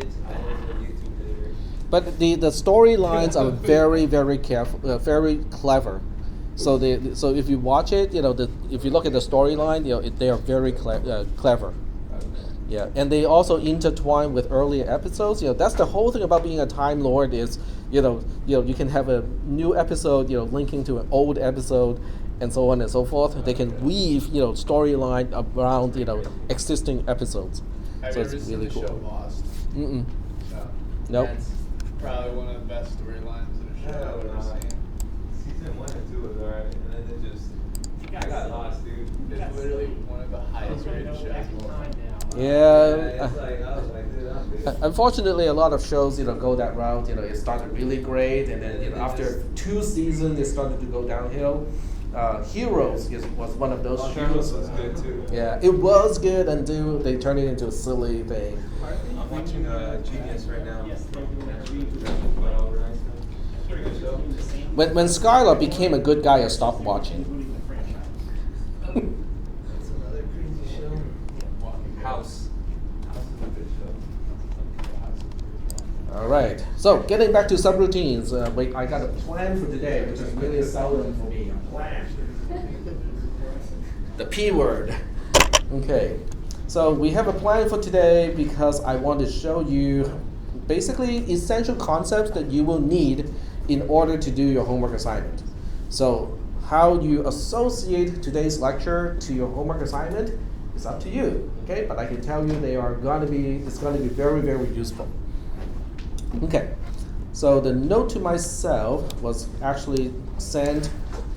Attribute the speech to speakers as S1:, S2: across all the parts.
S1: YouTube later.
S2: But the storylines are very, very careful, very clever. So if you watch it, if you look at the storyline, they are very clever. Yeah, and they also intertwine with earlier episodes. That's the whole thing about being a Time Lord is, you can have a new episode, linking to an old episode, and so on and so forth. They can weave, storyline around, existing episodes.
S3: Have
S2: So
S3: you
S2: it's
S3: ever seen
S2: really
S3: the
S2: cool.
S3: show Lost?
S2: Mm-mm.
S3: No.
S2: Nope.
S3: That's probably one of the best storylines in a show I've ever seen.
S1: Season 1 and 2 was alright, and then it just I got lost, dude.
S3: It's literally one of the highest rated shows of all time.
S2: Yeah.
S1: It's like I was like, dude, I'm good.
S2: Unfortunately, a lot of shows, go that route. It started really great, and then after 2 seasons, it started to go downhill. Heroes was one of those shows.
S1: Heroes was good too.
S2: Yeah, it was good until they turned it into a silly thing.
S1: I'm watching Genius right now. Pretty good show.
S2: When Skylar became a good guy, I stopped watching.
S1: That's another crazy show. House. House is a good show.
S2: All right. So getting back to subroutines, I got a plan for today, which is really seldom for me. A plan. The P word. Okay. So we have a plan for today because I want to show you basically essential concepts that you will need in order to do your homework assignment. So how you associate today's lecture to your homework assignment is up to you. Okay, but I can tell you it's going to be very, very useful. Okay, so the note to myself was actually sent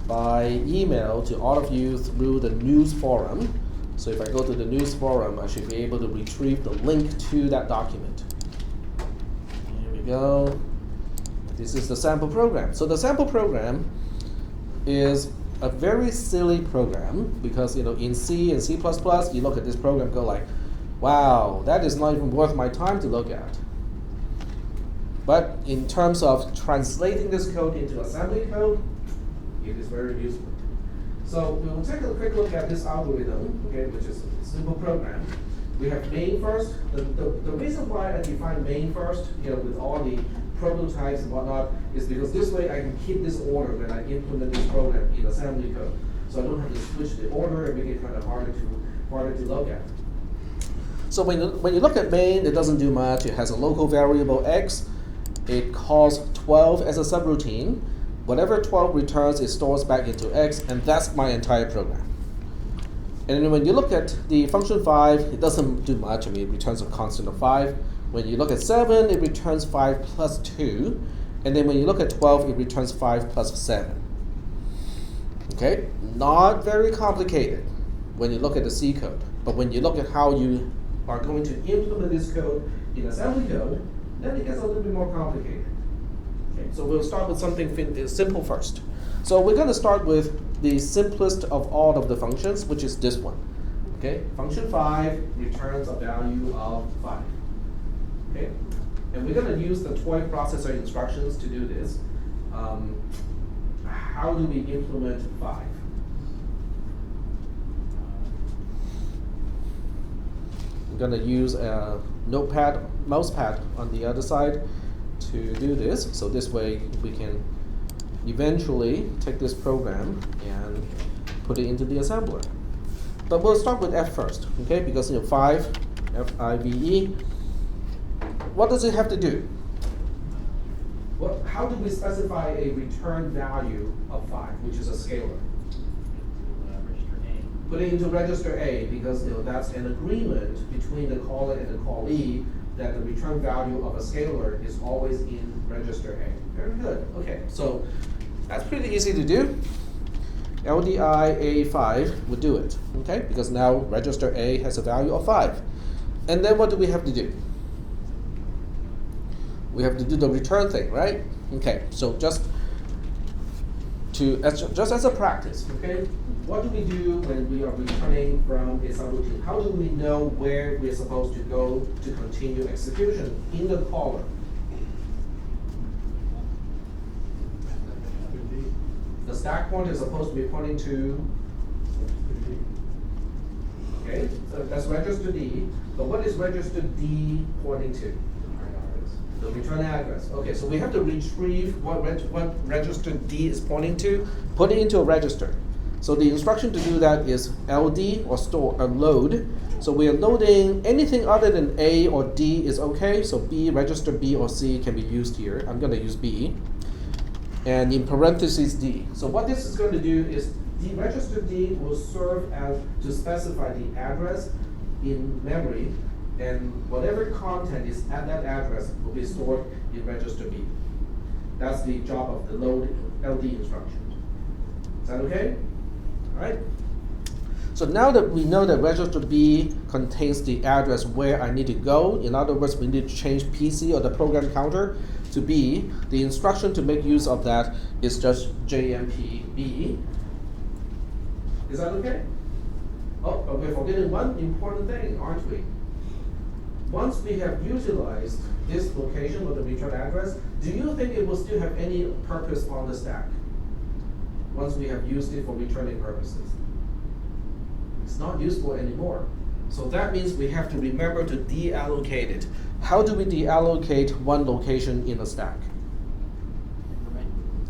S2: by email to all of you through the news forum. So if I go to the news forum, I should be able to retrieve the link to that document. Here we go. This is the sample program. So the sample program is a very silly program because in C and C++, you look at this program and go like, wow, that is not even worth my time to look at. But in terms of translating this code into assembly code, it is very useful. So we will take a quick look at this algorithm, okay, which is a simple program. We have main first. The reason why I define main first, with all the prototypes and whatnot, is because this way I can keep this order when I implement this program in assembly code. So I don't have to switch the order and make it kind of harder to look at. So when you look at main, it doesn't do much. It has a local variable x. It calls 12 as a subroutine. Whatever 12 returns, it stores back into x, and that's my entire program. And then when you look at the function 5, it doesn't do much. It returns a constant of 5. When you look at 7, it returns 5 plus 2. And then when you look at 12, it returns 5 plus 7. Okay? Not very complicated when you look at the C code. But when you look at how you are going to implement this code in assembly code, then it gets a little bit more complicated. Okay, so we'll start with something simple first. So we're going to start with the simplest of all of the functions, which is this one. Okay, function 5 returns a value of 5. Okay, and we're going to use the toy processor instructions to do this. How do we implement 5? We're going to use a notepad, mousepad on the other side to do this. So this way we can eventually take this program and put it into the assembler. But we'll start with F first, okay? Because 5, F-I-V-E. What does it have to do? How do we specify a return value of 5, which is a scalar? Put it into register A because that's an agreement between the caller and the callee that the return value of a scalar is always in register A. Very good. Okay, so that's pretty easy to do. LDI A5 would do it, okay? Because now register A has a value of 5. And then what do we have to do? We have to do the return thing, right? Okay, so just as a practice, okay? What do we do when we are returning from a subroutine? How do we know where we're supposed to go to continue execution in the caller? The stack pointer is supposed to be pointing to, okay, so that's register D, but what is register D pointing to? The return address. Okay, so we have to retrieve what register D is pointing to, put it into a register. So the instruction to do that is LD or store or load. So we are loading anything other than A or D is okay. So B, register B or C can be used here. I'm going to use B. And in parentheses D. So what this is going to do is the register D will serve as to specify the address in memory, and whatever content is at that address will be stored in register B. That's the job of the load LD instruction. Is that okay? All right. So now that we know that register B contains the address where I need to go, in other words, we need to change PC or the program counter to B, the instruction to make use of that is just JMP B. Is that okay? Oh, but we're forgetting one important thing, aren't we? Once we have utilized this location with the return address, do you think it will still have any purpose on the stack? Once we have used it for returning purposes. It's not useful anymore. So that means we have to remember to deallocate it. How do we deallocate one location in a stack?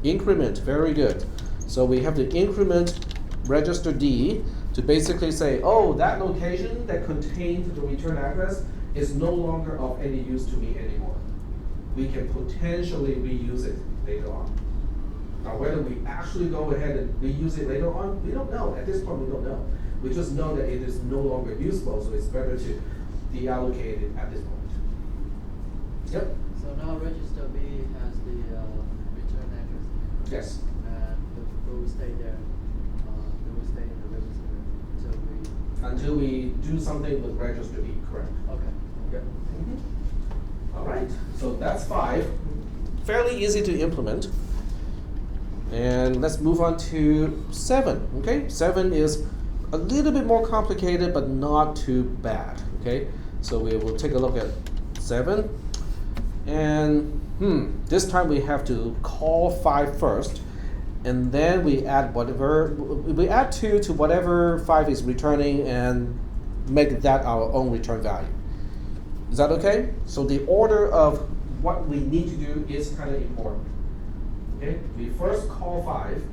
S2: Increment, very good. So we have to increment register D to basically say, oh, that location that contained the return address is no longer of any use to me anymore. We can potentially reuse it later on. Now, whether we actually go ahead and reuse it later on, we don't know. At this point, we don't know. We just know that it is no longer useful, so it's better to deallocate it at this point. Yep.
S4: So now register B has the return address.
S2: Yes.
S4: And it will stay there. It will stay in the register
S2: Until we do something with register B, correct?
S4: Okay.
S2: Yep. All right. So that's 5. Fairly easy to implement. And let's move on to 7. Okay. 7 is a little bit more complicated, but not too bad. Okay. So we will take a look at 7. And this time we have to call 5 first, and then we add 2 to whatever 5 is returning and make that our own return value. Is that okay? So the order of what we need to do is kind of important. Okay, we first call 5,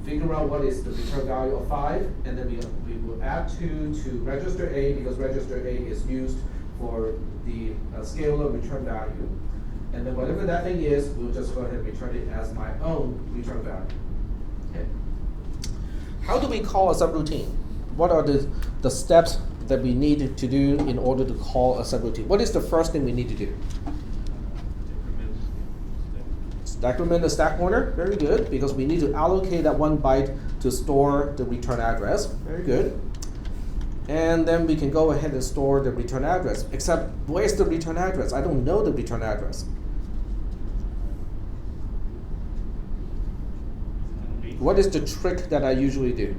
S2: figure out what is the return value of 5, and then we will add 2 to register A, because register A is used for the scalar return value. And then whatever that thing is, we'll just go ahead and return it as my own return value. Okay. How do we call a subroutine? What are the steps that we need to do in order to call a subroutine? What is the first thing we need to do? Decrement the stack pointer, very good, because we need to allocate that 1 byte to store the return address, very good. And then we can go ahead and store the return address, except where's the return address? I don't know the return address. What is the trick that I usually do?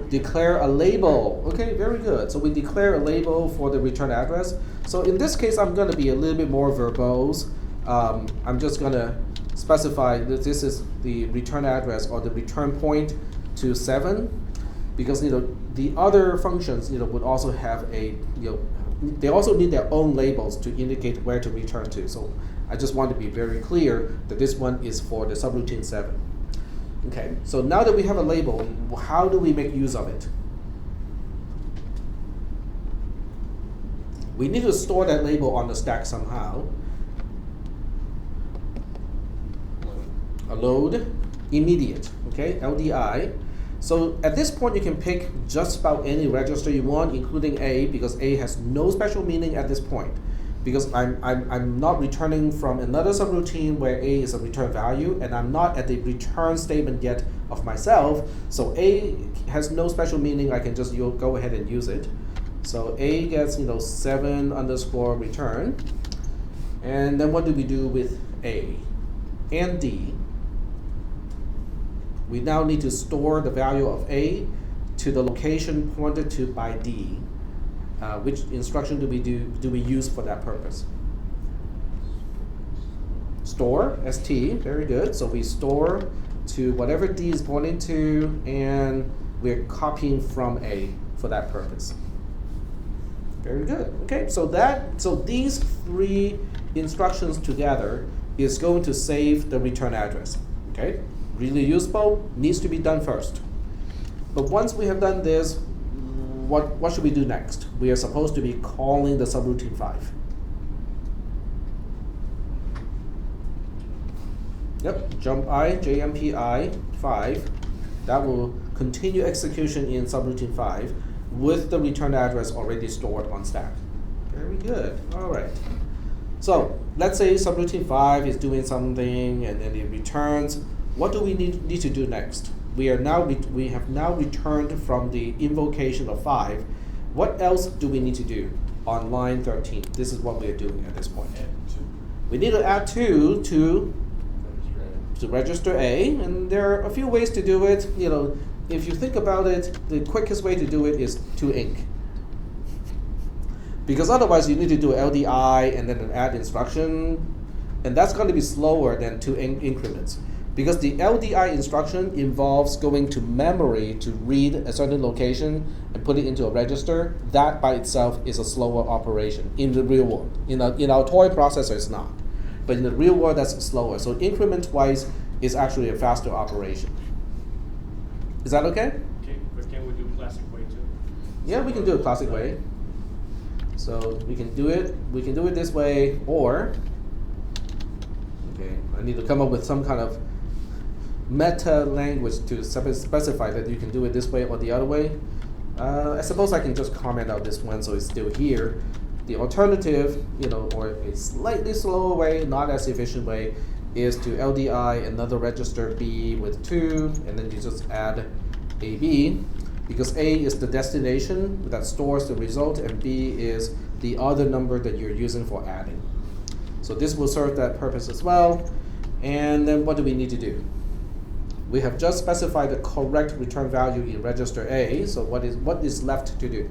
S2: Declare a label. Okay, very good. So we declare a label for the return address. So in this case, I'm going to be a little bit more verbose. I'm just going to specify that this is the return address or the return point to 7, because the other functions would also have they also need their own labels to indicate where to return to. So I just want to be very clear that this one is for the subroutine 7. Okay, so now that we have a label, how do we make use of it? We need to store that label on the stack somehow. A load immediate, okay, LDI. So at this point, you can pick just about any register you want, including A, because A has no special meaning at this point. Because I'm not returning from another subroutine where A is a return value, and I'm not at the return statement yet of myself. So A has no special meaning. I can just go ahead and use it. So A gets 7 underscore return, and then what do we do with A and D? We now need to store the value of A to the location pointed to by D. Which instruction do we use for that purpose? Store, ST, very good. So we store to whatever D is pointing to, and we're copying from A for that purpose. Very good. Okay, so these three instructions together is going to save the return address. Okay, really useful. Needs to be done first. But once we have done this, what should we do next? We are supposed to be calling the subroutine 5. Yep, jump I, JMP 5. That will continue execution in subroutine 5 with the return address already stored on stack. Very good. All right. So let's say subroutine 5 is doing something and then it returns. What do we need to do next? We have now returned from the invocation of 5. What else do we need to do on line 13? This is what we are doing at this point. We need to add 2 to register A, and there are a few ways to do it. You know, if you think about it, the quickest way to do it is to inc. Because otherwise you need to do LDI and then an add instruction, and that's going to be slower than 2 increments. Because the LDI instruction involves going to memory to read a certain location and put it into a register. That by itself is a slower operation in the real world. In our toy processor, it's not. But in the real world, that's slower. So increment-wise is actually a faster operation. Is that okay?
S5: Okay, but can we do classic way too?
S2: Yeah, we can do it classic way. So we can do it. We can do it this way, or okay, I need to come up with some kind of meta language to specify that you can do it this way or the other way. I suppose I can just comment out this one so it's still here. The alternative, you know, or a slightly slower way, not as efficient way, is to LDI another register B with 2, and then you just add AB, because A is the destination that stores the result, and B is the other number that you're using for adding. So this will serve that purpose as well. And then what do we need to do? We have just specified the correct return value in register A, so what is left to do?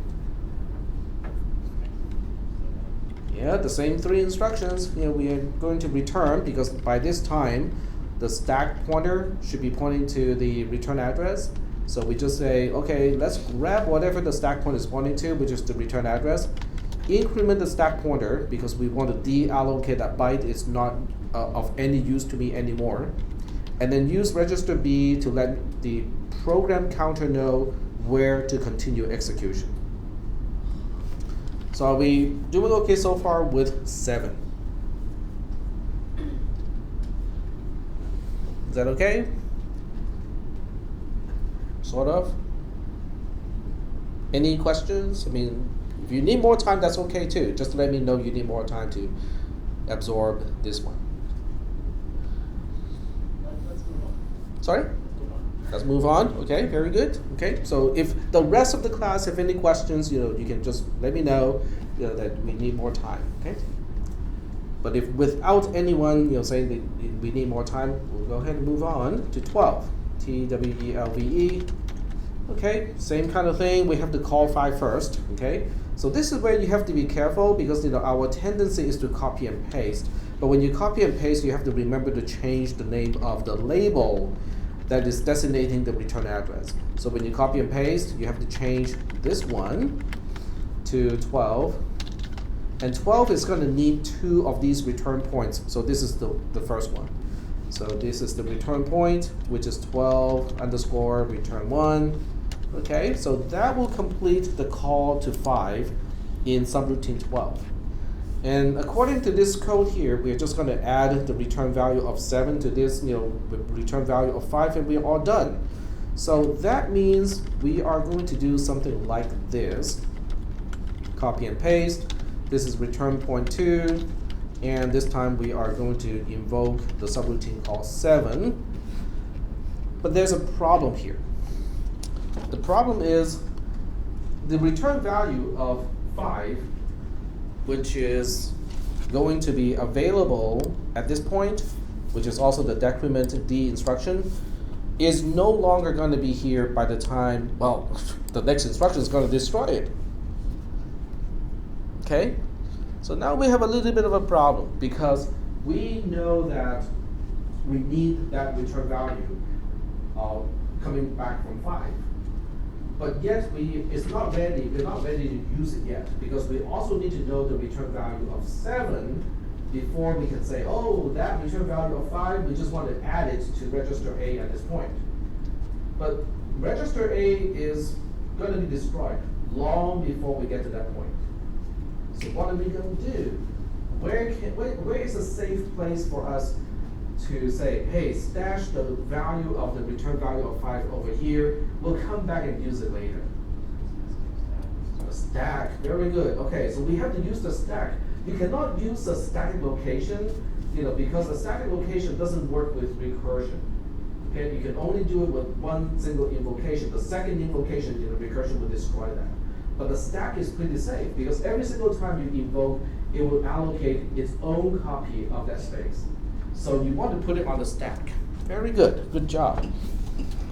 S2: Yeah, the same 3 instructions. You know, we are going to return, because by this time the stack pointer should be pointing to the return address. So we just say, okay, let's grab whatever the stack pointer is pointing to, which is the return address. Increment the stack pointer because we want to deallocate that byte. It's not of any use to me anymore. And then use register B to let the program counter know where to continue execution. So are we doing okay so far with 7? Is that okay? Sort of? Any questions? I mean, if you need more time, that's okay too. Just let me know you need more time to absorb this one.
S5: Let's move on.
S2: Sorry? Let's move on. Okay, very good. Okay, so if the rest of the class have any questions, you know, you can just let me know, you know, that we need more time. Okay. But if without anyone, you know, saying that we need more time, we'll go ahead and move on to 12. TWELVE. Okay, same kind of thing. We have to call 5 first. Okay. So this is where you have to be careful because, you know, our tendency is to copy and paste. But when you copy and paste, you have to remember to change the name of the label that is designating the return address. So when you copy and paste, you have to change this one to 12. And 12 is going to need 2 of these return points. So this is the first one. So this is the return point, which is 12 underscore return 1. Okay, so that will complete the call to 5 in subroutine 12. And according to this code here, we're just going to add the return value of 7 to this, you know, return value of 5, and we're all done. So that means we are going to do something like this. Copy and paste. This is return point 2, and this time we are going to invoke the subroutine call 7. But there's a problem here. The problem is the return value of 5, which is going to be available at this point, which is also the decrement D instruction, is no longer going to be here by the time, well, the next instruction is going to destroy it. Okay? So now we have a little bit of a problem because we know that we need that return value coming back from 5. but yet it's not ready, we're not ready to use it yet, because we also need to know the return value of 7 before we can say, oh, that return value of 5, we just want to add it to register A at this point. But register A is going to be destroyed long before we get to that point. So what are we going to do? Where is a safe place for us to say, hey, stash the value of the return value of 5 over here, we'll come back and use it later. A stack, very good. Okay, so we have to use the stack. You cannot use a static location, because a static location doesn't work with recursion. Okay, you can only do it with one single invocation. The second invocation, recursion will destroy that. But the stack is pretty safe, because every single time you invoke, it will allocate its own copy of that space. So you want to put it on the stack. Very good, good job.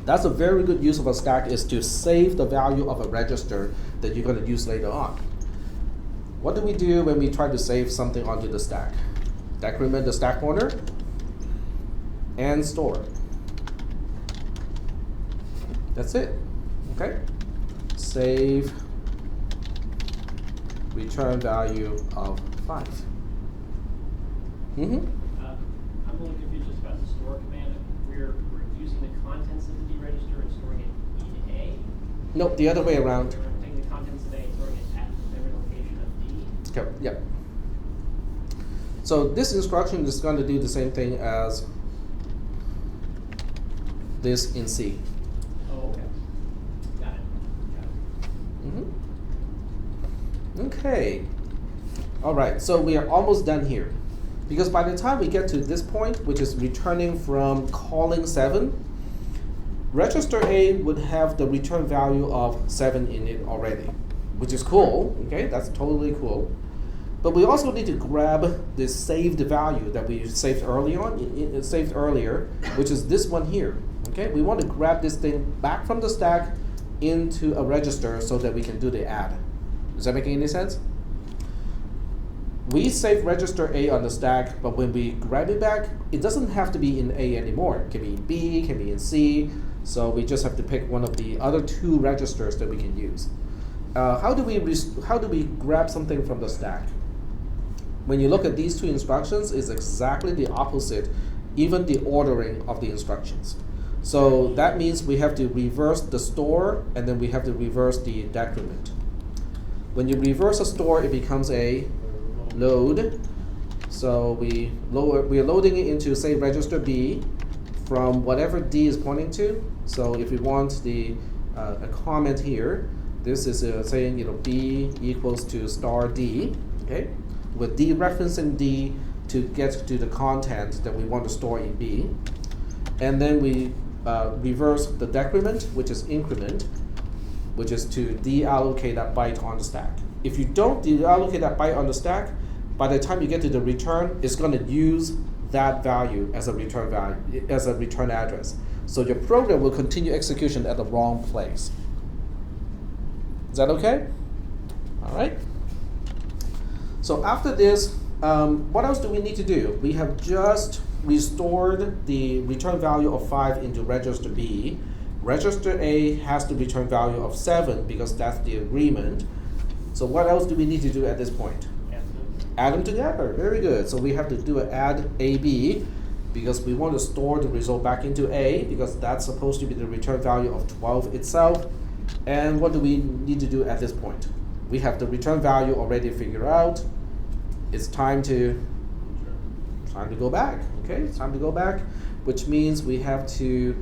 S2: That's a very good use of a stack, is to save the value of a register that you're going to use later on. What do we do when we try to save something onto the stack? Decrement the stack pointer and store. That's it. Okay? Save return value of 5. Mm-hmm.
S5: I'm a little confused just about the store command. We're using the contents of the D register and storing it in A?
S2: Nope, the other way around.
S5: We're taking the contents of A and storing it at the memory location of D?
S2: Okay, yep. So this instruction is going to do the same thing as this in C.
S5: Oh, okay. Got it.
S2: Mm-hmm. Okay. All right, so we are almost done here. Because by the time we get to this point, which is returning from calling 7, register A would have the return value of 7 in it already, which is cool, okay, that's totally cool. But we also need to grab the saved value that we saved earlier, which is this one here, okay? We want to grab this thing back from the stack into a register so that we can do the add. Does that make any sense? We save register A on the stack, but when we grab it back, it doesn't have to be in A anymore. It can be in B, it can be in C, so we just have to pick one of the other 2 registers that we can use. How do we grab something from the stack? When you look at these 2 instructions, it's exactly the opposite, even the ordering of the instructions. So that means we have to reverse the store, and then we have to reverse the decrement. When you reverse a store, it becomes a load. So we are loading it into, say, register B from whatever D is pointing to. So if we want a comment here, this is saying B equals to star D, okay, with D referencing D to get to the content that we want to store in B, and then we reverse the decrement, which is increment, which is to deallocate that byte on the stack. If you don't deallocate that byte on the stack, by the time you get to the return, it's going to use that value as a return address. So your program will continue execution at the wrong place. Is that okay? All right. So after this, what else do we need to do? We have just restored the return value of 5 into register B. Register A has the return value of 7 because that's the agreement. So what else do we need to do at this point? Add them together. Very good. So we have to do an add AB because we want to store the result back into A because that's supposed to be the return value of 12 itself. And what do we need to do at this point? We have the return value already figured out. It's time to go back. Okay, it's time to go back, which means we have to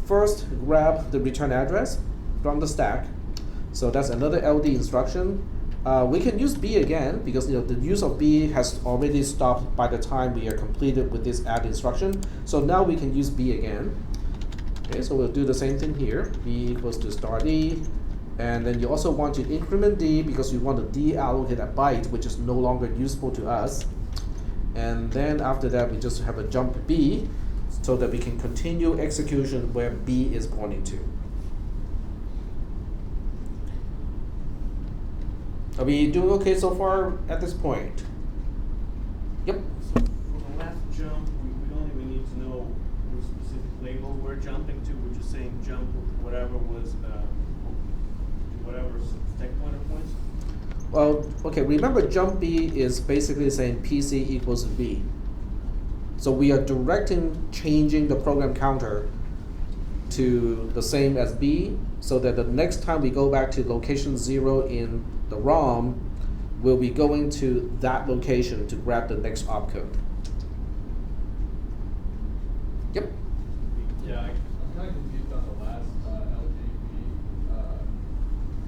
S2: first grab the return address from the stack. So that's another LD instruction. We can use B again because the use of B has already stopped by the time we are completed with this add instruction. So now we can use B again. Okay, so we'll do the same thing here. B equals to star D. And then you also want to increment D because you want to deallocate a byte, which is no longer useful to us. And then after that, we just have a jump B so that we can continue execution where B is pointing to. Are we doing okay so far at this point? Yep.
S6: So for the last jump, we don't even need to know what specific label we're jumping to. We're just saying jump whatever was whatever stack pointer points?
S2: Well, okay, remember jump B is basically saying PC equals B. So we are changing the program counter to the same as B, so that the next time we go back to location 0 in the ROM, we'll be going to that location to grab the next opcode. Yep.
S3: Yeah, I'm kind of confused on the last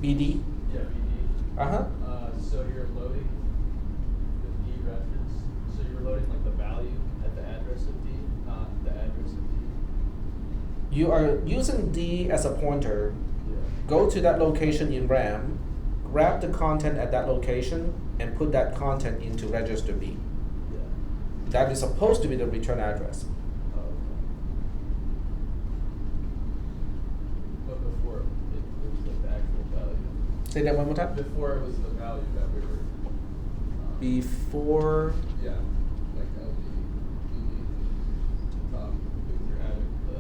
S3: LGB.
S2: BD.
S3: Yeah, BD.
S2: Uh-huh.
S3: So you're loading the D reference. So you're loading like the value at the address of D, not the address of D.
S2: You are using D as a pointer.
S3: Yeah.
S2: Go to that location in RAM, grab the content at that location, and put that content into register B.
S3: Yeah.
S2: That is supposed to be the return address.
S3: Oh, okay. But before it was like the actual value.
S2: Say that one more time.
S3: Before it was the value that we were.
S2: Before.
S3: Yeah, like LD, because you're adding the.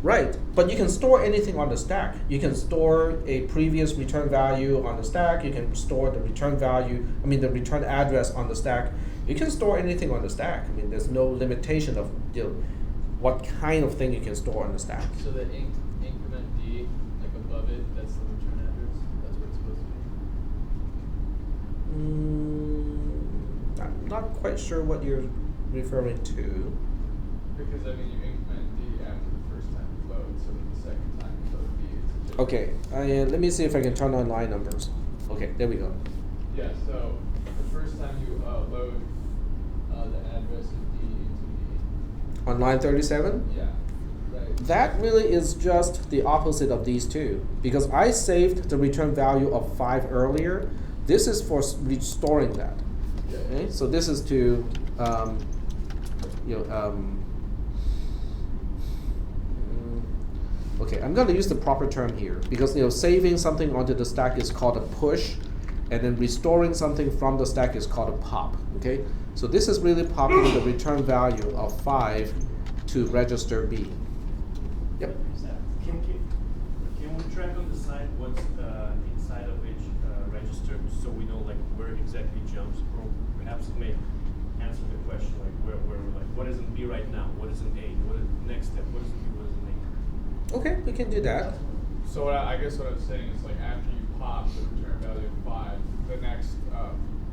S2: Right, but you can store anything on the stack. You can store a previous return value on the stack. You can store the return the return address on the stack. You can store anything on the stack. I mean, there's no limitation of what kind of thing you can store on the stack.
S3: So the increment D, like above it, that's the return address. That's what it's supposed to be.
S2: I'm not quite sure what you're referring to.
S3: Because I mean, you increment D after the first time you load, so that the second time you load D, it's a
S2: Okay, let me see if I can turn on line numbers. Okay, there we go.
S3: Yeah. So the first time you load the address of D into D.
S2: On line 37?
S3: Yeah. Right.
S2: That really is just the opposite of these two, because I saved the return value of 5 earlier. This is for restoring that.
S3: Yeah.
S2: Okay, so this is to okay, I'm going to use the proper term here, because saving something onto the stack is called a push, and then restoring something from the stack is called a pop. Okay, so this is really popping the return value of 5 to register B. Yep.
S6: Can we track on the side what's inside of each register, so we know like where exactly jumps, or perhaps it may answer the question like where like what is in B right now, what is in A, what is the next step, what is in B, what is in A.
S2: Okay, we can do that.
S3: So I guess what I was saying is like after you pop the return value of 5, the next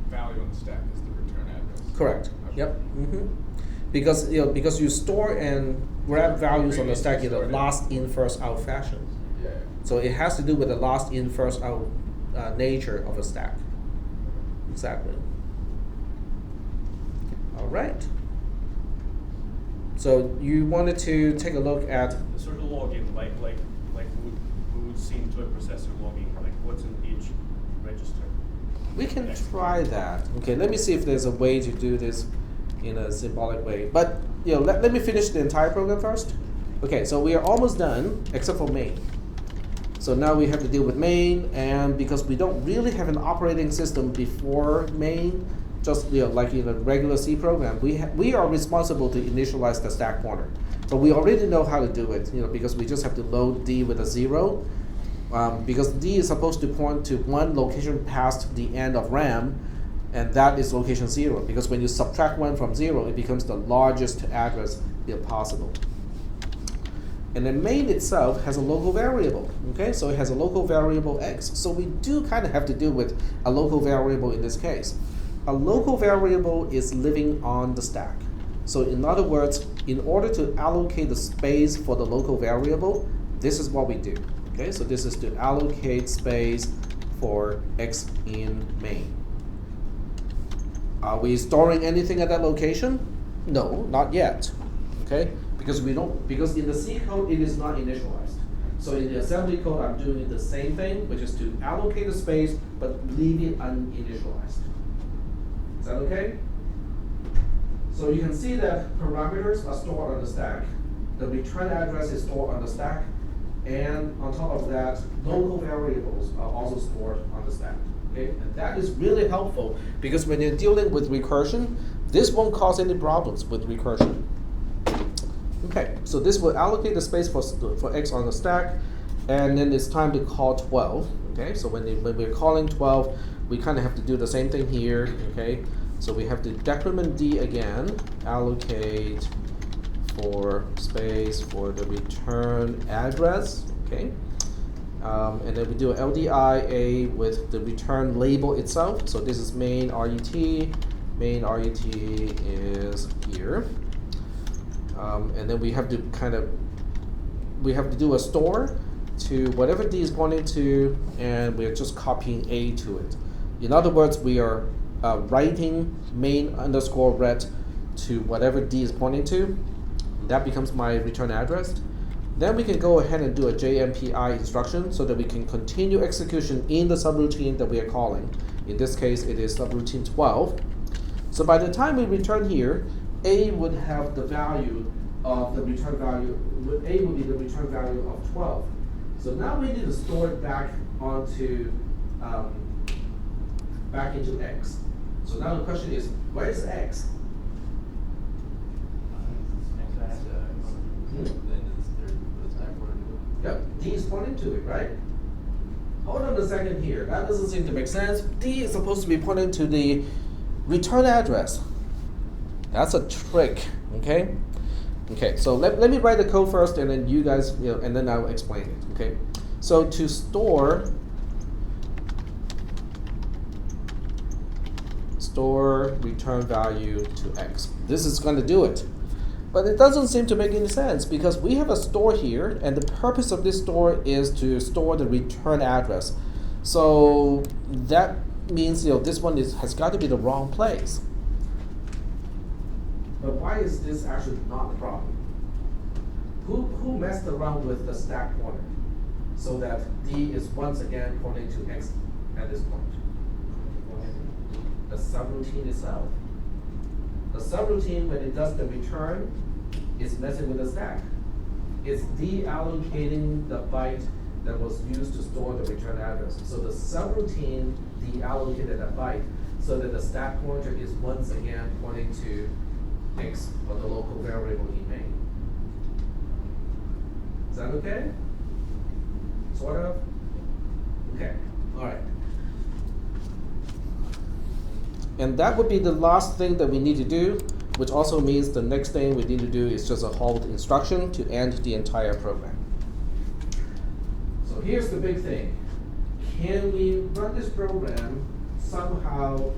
S3: value on the stack is the return address.
S2: Correct.
S3: Okay.
S2: Yep. Because you store and grab values on the stack in a last in first out fashion.
S3: Yeah.
S2: So it has to do with the last in first out nature of a stack. Exactly. All right. So you wanted to take a look at.
S6: The sort of logging, like we would see into a processor logging, like what's in each register.
S2: We can try that. Okay, let me see if there's a way to do this in a symbolic way. But let me finish the entire program first. Okay, so we are almost done, except for main. So now we have to deal with main, and because we don't really have an operating system before main, just like in a regular C program, we are responsible to initialize the stack pointer. But we already know how to do it, because we just have to load D with a 0. Because D is supposed to point to one location past the end of RAM, and that is location 0. Because when you subtract 1 from 0, it becomes the largest address possible. And then main itself has a local variable. Okay, so it has a local variable x. So we do kind of have to deal with a local variable in this case. A local variable is living on the stack. So in other words, in order to allocate the space for the local variable, this is what we do. Okay, so this is to allocate space for x in main. Are we storing anything at that location? No, not yet. Okay, because in the C code it is not initialized. So in the assembly code I'm doing the same thing, which is to allocate the space but leave it uninitialized. Is that okay? So you can see that parameters are stored on the stack. The return address is stored on the stack. And on top of that, local variables are also stored on the stack. Okay? And that is really helpful because when you're dealing with recursion, this won't cause any problems with recursion. Okay, so this will allocate the space for x on the stack, and then it's time to call 12. Okay, so when we're calling 12, we kind of have to do the same thing here. Okay, so we have to decrement D again, allocate for space for the return address. Okay, and then we do LDIA with the return label itself. So this is main RET. Main RET is here, and then we have to do a store to whatever D is pointing to, and we're just copying A to it. In other words, we are writing main underscore ret to whatever D is pointing to. That becomes my return address. Then we can go ahead and do a JMPI instruction so that we can continue execution in the subroutine that we are calling. In this case, it is subroutine 12. So by the time we return here, A would have the value of the return value, A would be the return value of 12. So now we need to store it back onto, back into X. So now the question is, where is X? Yep, D is pointing to it, right? Hold on a second here. That doesn't seem to make sense. D is supposed to be pointing to the return address. That's a trick, okay? Okay, so let me write the code first, and then you guys, and then I'll explain it, okay? So to store return value to X. This is going to do it. But it doesn't seem to make any sense because we have a store here, and the purpose of this store is to store the return address. So that means this one has got to be the wrong place. But why is this actually not a problem? Who messed around with the stack pointer so that D is once again pointing to X at this point? The subroutine itself. The subroutine, when it does the return, is messing with the stack. It's deallocating the byte that was used to store the return address. So the subroutine deallocated that byte so that the stack pointer is once again pointing to X, or the local variable in main. Is that okay? Sort of? Okay, all right. And that would be the last thing that we need to do, which also means the next thing we need to do is just a hold instruction to end the entire program. So here's the big thing. Can we run this program somehow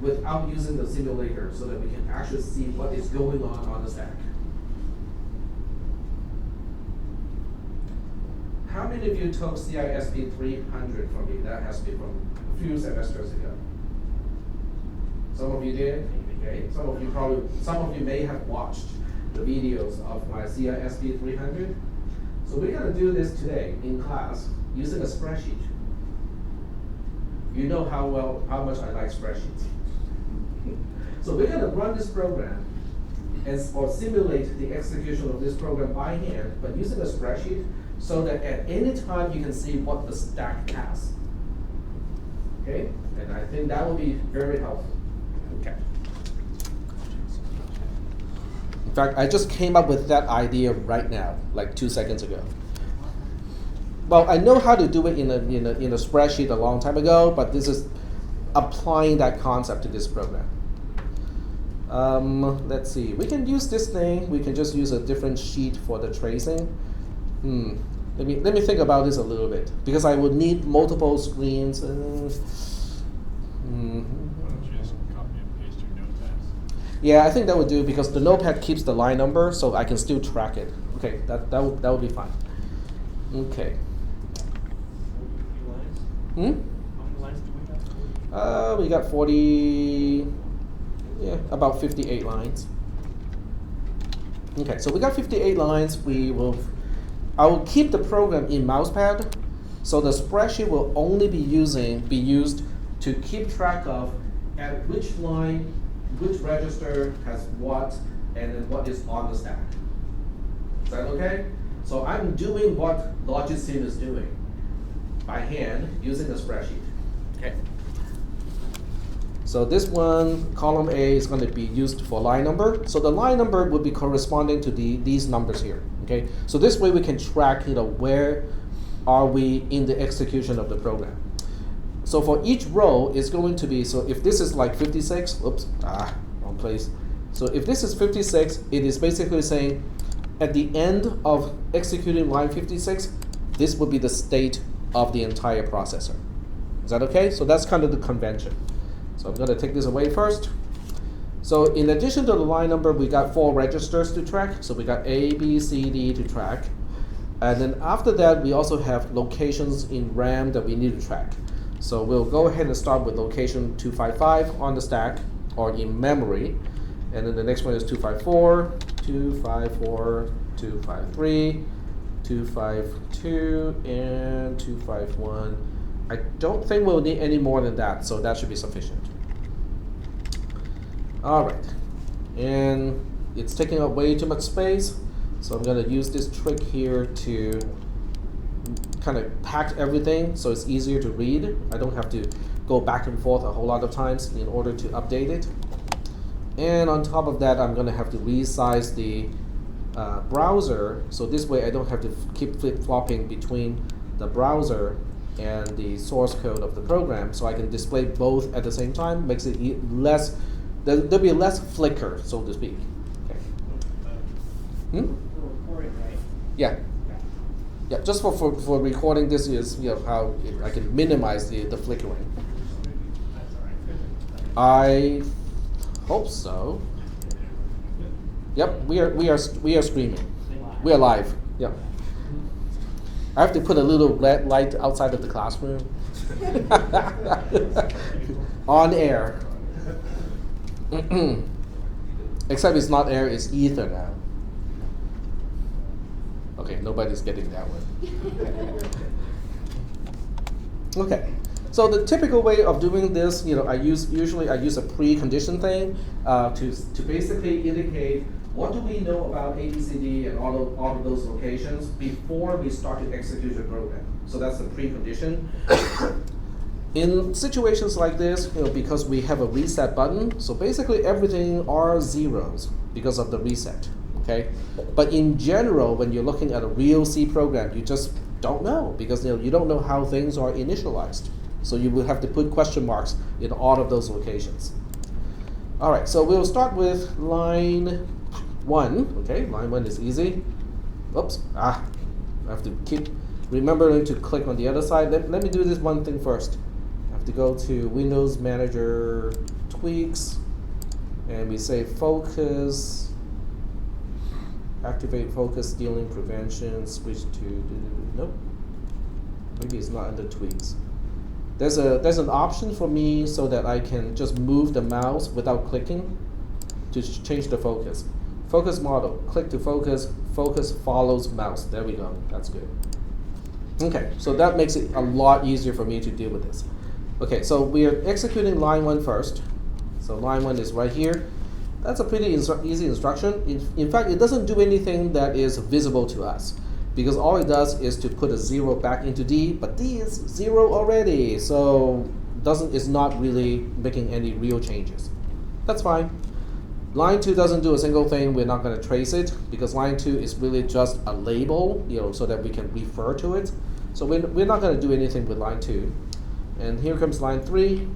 S2: without using the simulator so that we can actually see what is going on the stack? How many of you took cisp310 from me? That has to be from a few semesters ago. Some of you did, okay? Some of you may have watched the videos of my cisp310. So we're gonna do this today in class using a spreadsheet. You know how much I like spreadsheets. So we're gonna run this program or simulate the execution of this program by hand, but using a spreadsheet so that at any time you can see what the stack has. Okay? And I think that will be very helpful. Okay. In fact, I just came up with that idea right now, like 2 seconds ago. Well, I know how to do it in a spreadsheet a long time ago, but this is applying that concept to this program. Let's see. We can use this thing. We can just use a different sheet for the tracing. Let me think about this a little bit because I would need multiple screens. Yeah, I think that would do because the notepad keeps the line number, so I can still track it. Okay, that would be fine. Okay.
S6: How many lines do we have?
S2: We got 40. Yeah, about 58 lines. Okay, so we got 58 lines. I will keep the program in mousepad, so the spreadsheet will only be used to keep track of at which line, which register has what, and then what is on the stack. Is that okay? So I'm doing what Logisim is doing by hand using the spreadsheet. Okay. So this one, column A, is going to be used for line number. So the line number would be corresponding to these numbers here. Okay. So this way we can track, where are we in the execution of the program. So for each row, it's going to be, so if this is like 56, wrong place. So if this is 56, it is basically saying at the end of executing line 56, this would be the state of the entire processor. Is that okay? So that's kind of the convention. So I'm going to take this away first. So in addition to the line number, we got 4 registers to track. So we got A, B, C, D to track. And then after that, we also have locations in RAM that we need to track. So we'll go ahead and start with location 255 on the stack or in memory. And then the next one is 254, 254, 253, 252, and 251. I don't think we'll need any more than that, so that should be sufficient. All right, and it's taking up way too much space, so I'm going to use this trick here to kind of pack everything so it's easier to read. I don't have to go back and forth a whole lot of times in order to update it. And on top of that, I'm going to have to resize the browser, so this way I don't have to keep flip-flopping between the browser and the source code of the program, so I can display both at the same time. Makes it less, there'll be less flicker, so to speak. Okay.
S5: For recording, right?
S2: Yeah. Yeah, just for recording, this is how I can minimize the flickering.
S5: That's all right.
S2: I hope so. Yep, we are streaming. We are live. Yep. I have to put a little red light outside of the classroom. On air. Except it's not air, it's ether now. Okay, nobody's getting that one. Okay, so the typical way of doing this, usually I use a precondition thing to basically indicate what do we know about ABCD and all of those locations before we start to execute the program. So that's the precondition. In situations like this, because we have a reset button, so basically everything are zeros because of the reset. Okay, but in general, when you're looking at a real C program, you just don't know because you don't know how things are initialized. So you will have to put question marks in all of those locations. All right, so we'll start with line 1. Okay, line 1 is easy. Oops, I have to keep remembering to click on the other side. Let me do this one thing first. I have to go to Windows Manager Tweaks, and we say Focus. Activate focus stealing prevention, switch to, nope. Maybe it's not under tweaks. There's an option for me so that I can just move the mouse without clicking to change the focus. Focus model, click to focus, focus follows mouse. There we go, that's good. Okay, so that makes it a lot easier for me to deal with this. Okay, so we are executing line 1 first. So line 1 is right here. That's a pretty easy instruction. In fact, it doesn't do anything that is visible to us because all it does is to put a 0 back into D, but D is 0 already, so it's not really making any real changes. That's fine. Line 2 doesn't do a single thing. We're not going to trace it because line 2 is really just a label, so that we can refer to it. So we're not going to do anything with line 2. And here comes line 3.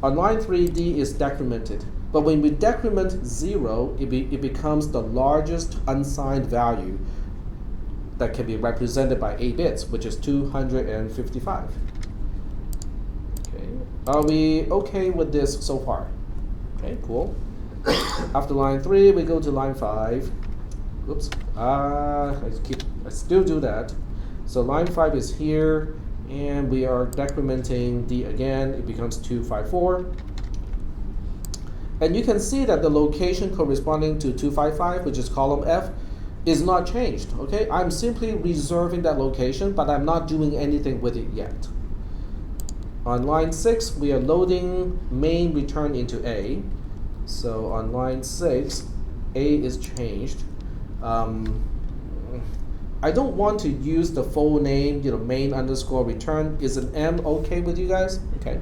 S2: On line 3, D is decremented. But when we decrement 0, it becomes the largest unsigned value that can be represented by 8 bits, which is 255. Okay. Are we okay with this so far? Okay, cool. After line 3, we go to line 5. Oops. I still do that. So line 5 is here, and we are decrementing D again. It becomes 254. And you can see that the location corresponding to 255, which is column F, is not changed. Okay, I'm simply reserving that location, but I'm not doing anything with it yet. On line 6, we are loading main return into A. So on line 6, A is changed. I don't want to use the full name, main underscore return. Is an M okay with you guys? Okay.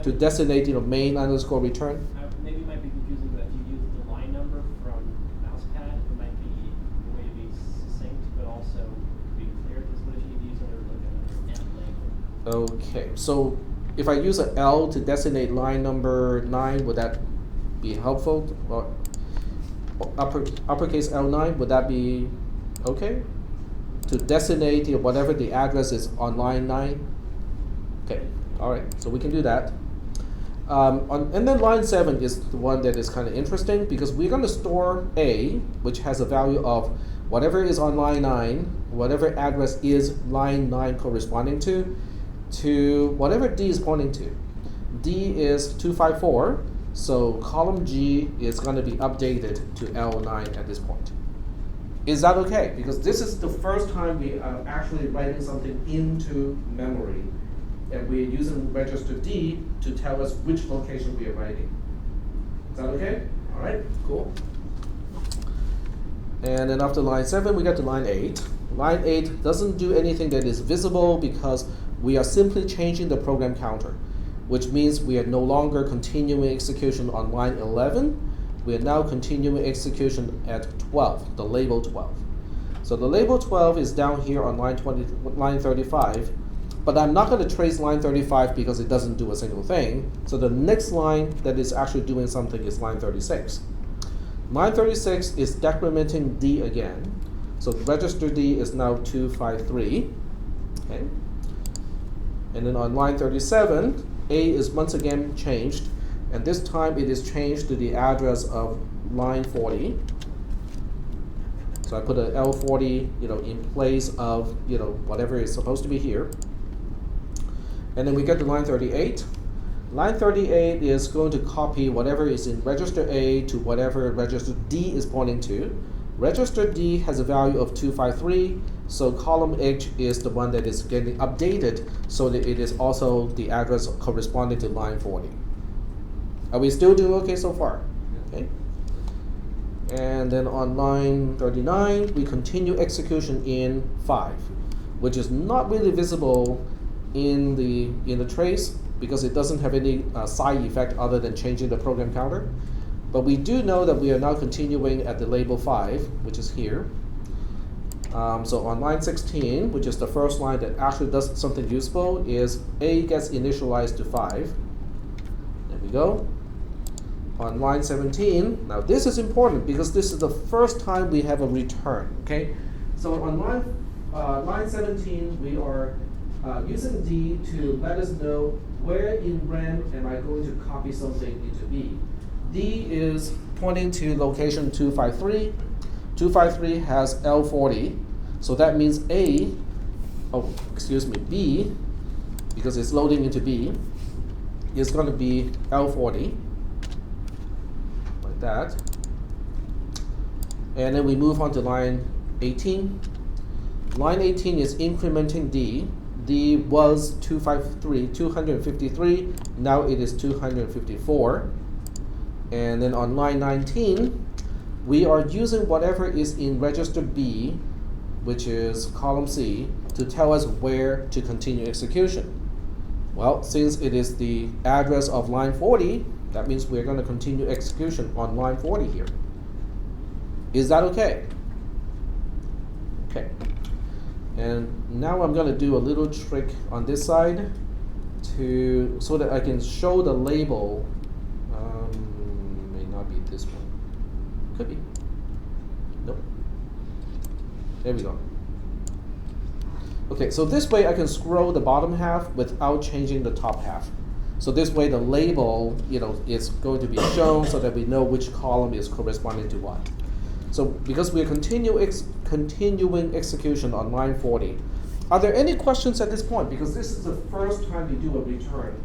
S2: to designate main underscore return.
S5: Maybe it might be confusing, but if you use the line number from mousepad, it might be a way to be succinct, but also be clear. Because what if you use another like an M label?
S2: Okay, so if I use an L to designate line number 9, would that be helpful? Or uppercase L9, would that be okay? To designate whatever the address is on line 9? Okay, all right, so we can do that. And then line 7 is the one that is kind of interesting because we're going to store A, which has a value of whatever is on line 9, whatever address is line 9 corresponding to whatever D is pointing to. D is 254, so column G is going to be updated to L9 at this point. Is that okay? Because this is the first time we are actually writing something into memory, and we're using register D to tell us which location we are writing. Is that okay? All right, cool. And then after line 7, we get to line 8. Line 8 doesn't do anything that is visible because we are simply changing the program counter, which means we are no longer continuing execution on line 11. We are now continuing execution at 12, the label 12. So the label 12 is down here on line 35, but I'm not going to trace line 35 because it doesn't do a single thing. So the next line that is actually doing something is line 36. Line 36 is decrementing D again. So register D is now 253. Okay. And then on line 37, A is once again changed, and this time it is changed to the address of line 40. So I put a L40, in place of, whatever is supposed to be here. And then we get to line 38. Line 38 is going to copy whatever is in register A to whatever register D is pointing to. Register D has a value of 253, so column H is the one that is getting updated so that it is also the address corresponding to line 40. Are we still doing okay so far? Okay. And then on line 39, we continue execution in 5, which is not really visible in the trace because it doesn't have any side effect other than changing the program counter. But we do know that we are now continuing at the label 5, which is here. So on line 16, which is the first line that actually does something useful, is A gets initialized to 5. There we go. On line 17, now this is important because this is the first time we have a return. Okay, so on line 17, we are using D to let us know where in RAM am I going to copy something into B. D is pointing to location 253. 253 has L40, so that means B, because it's loading into B, is going to be L40, like that. And then we move on to line 18. Line 18 is incrementing D. D was 253, now it is 254. And then on line 19, we are using whatever is in register B, which is column C, to tell us where to continue execution. Well, since it is the address of line 40, that means we're going to continue execution on line 40 here. Is that okay? Okay. And now I'm going to do a little trick on this side so that I can show the label. May not be this one. Could be. Nope. There we go. Okay, so this way I can scroll the bottom half without changing the top half. So this way the label, is going to be shown so that we know which column is corresponding to what. So because we're continuing execution on line 40, are there any questions at this point? Because this is the first time we do a return,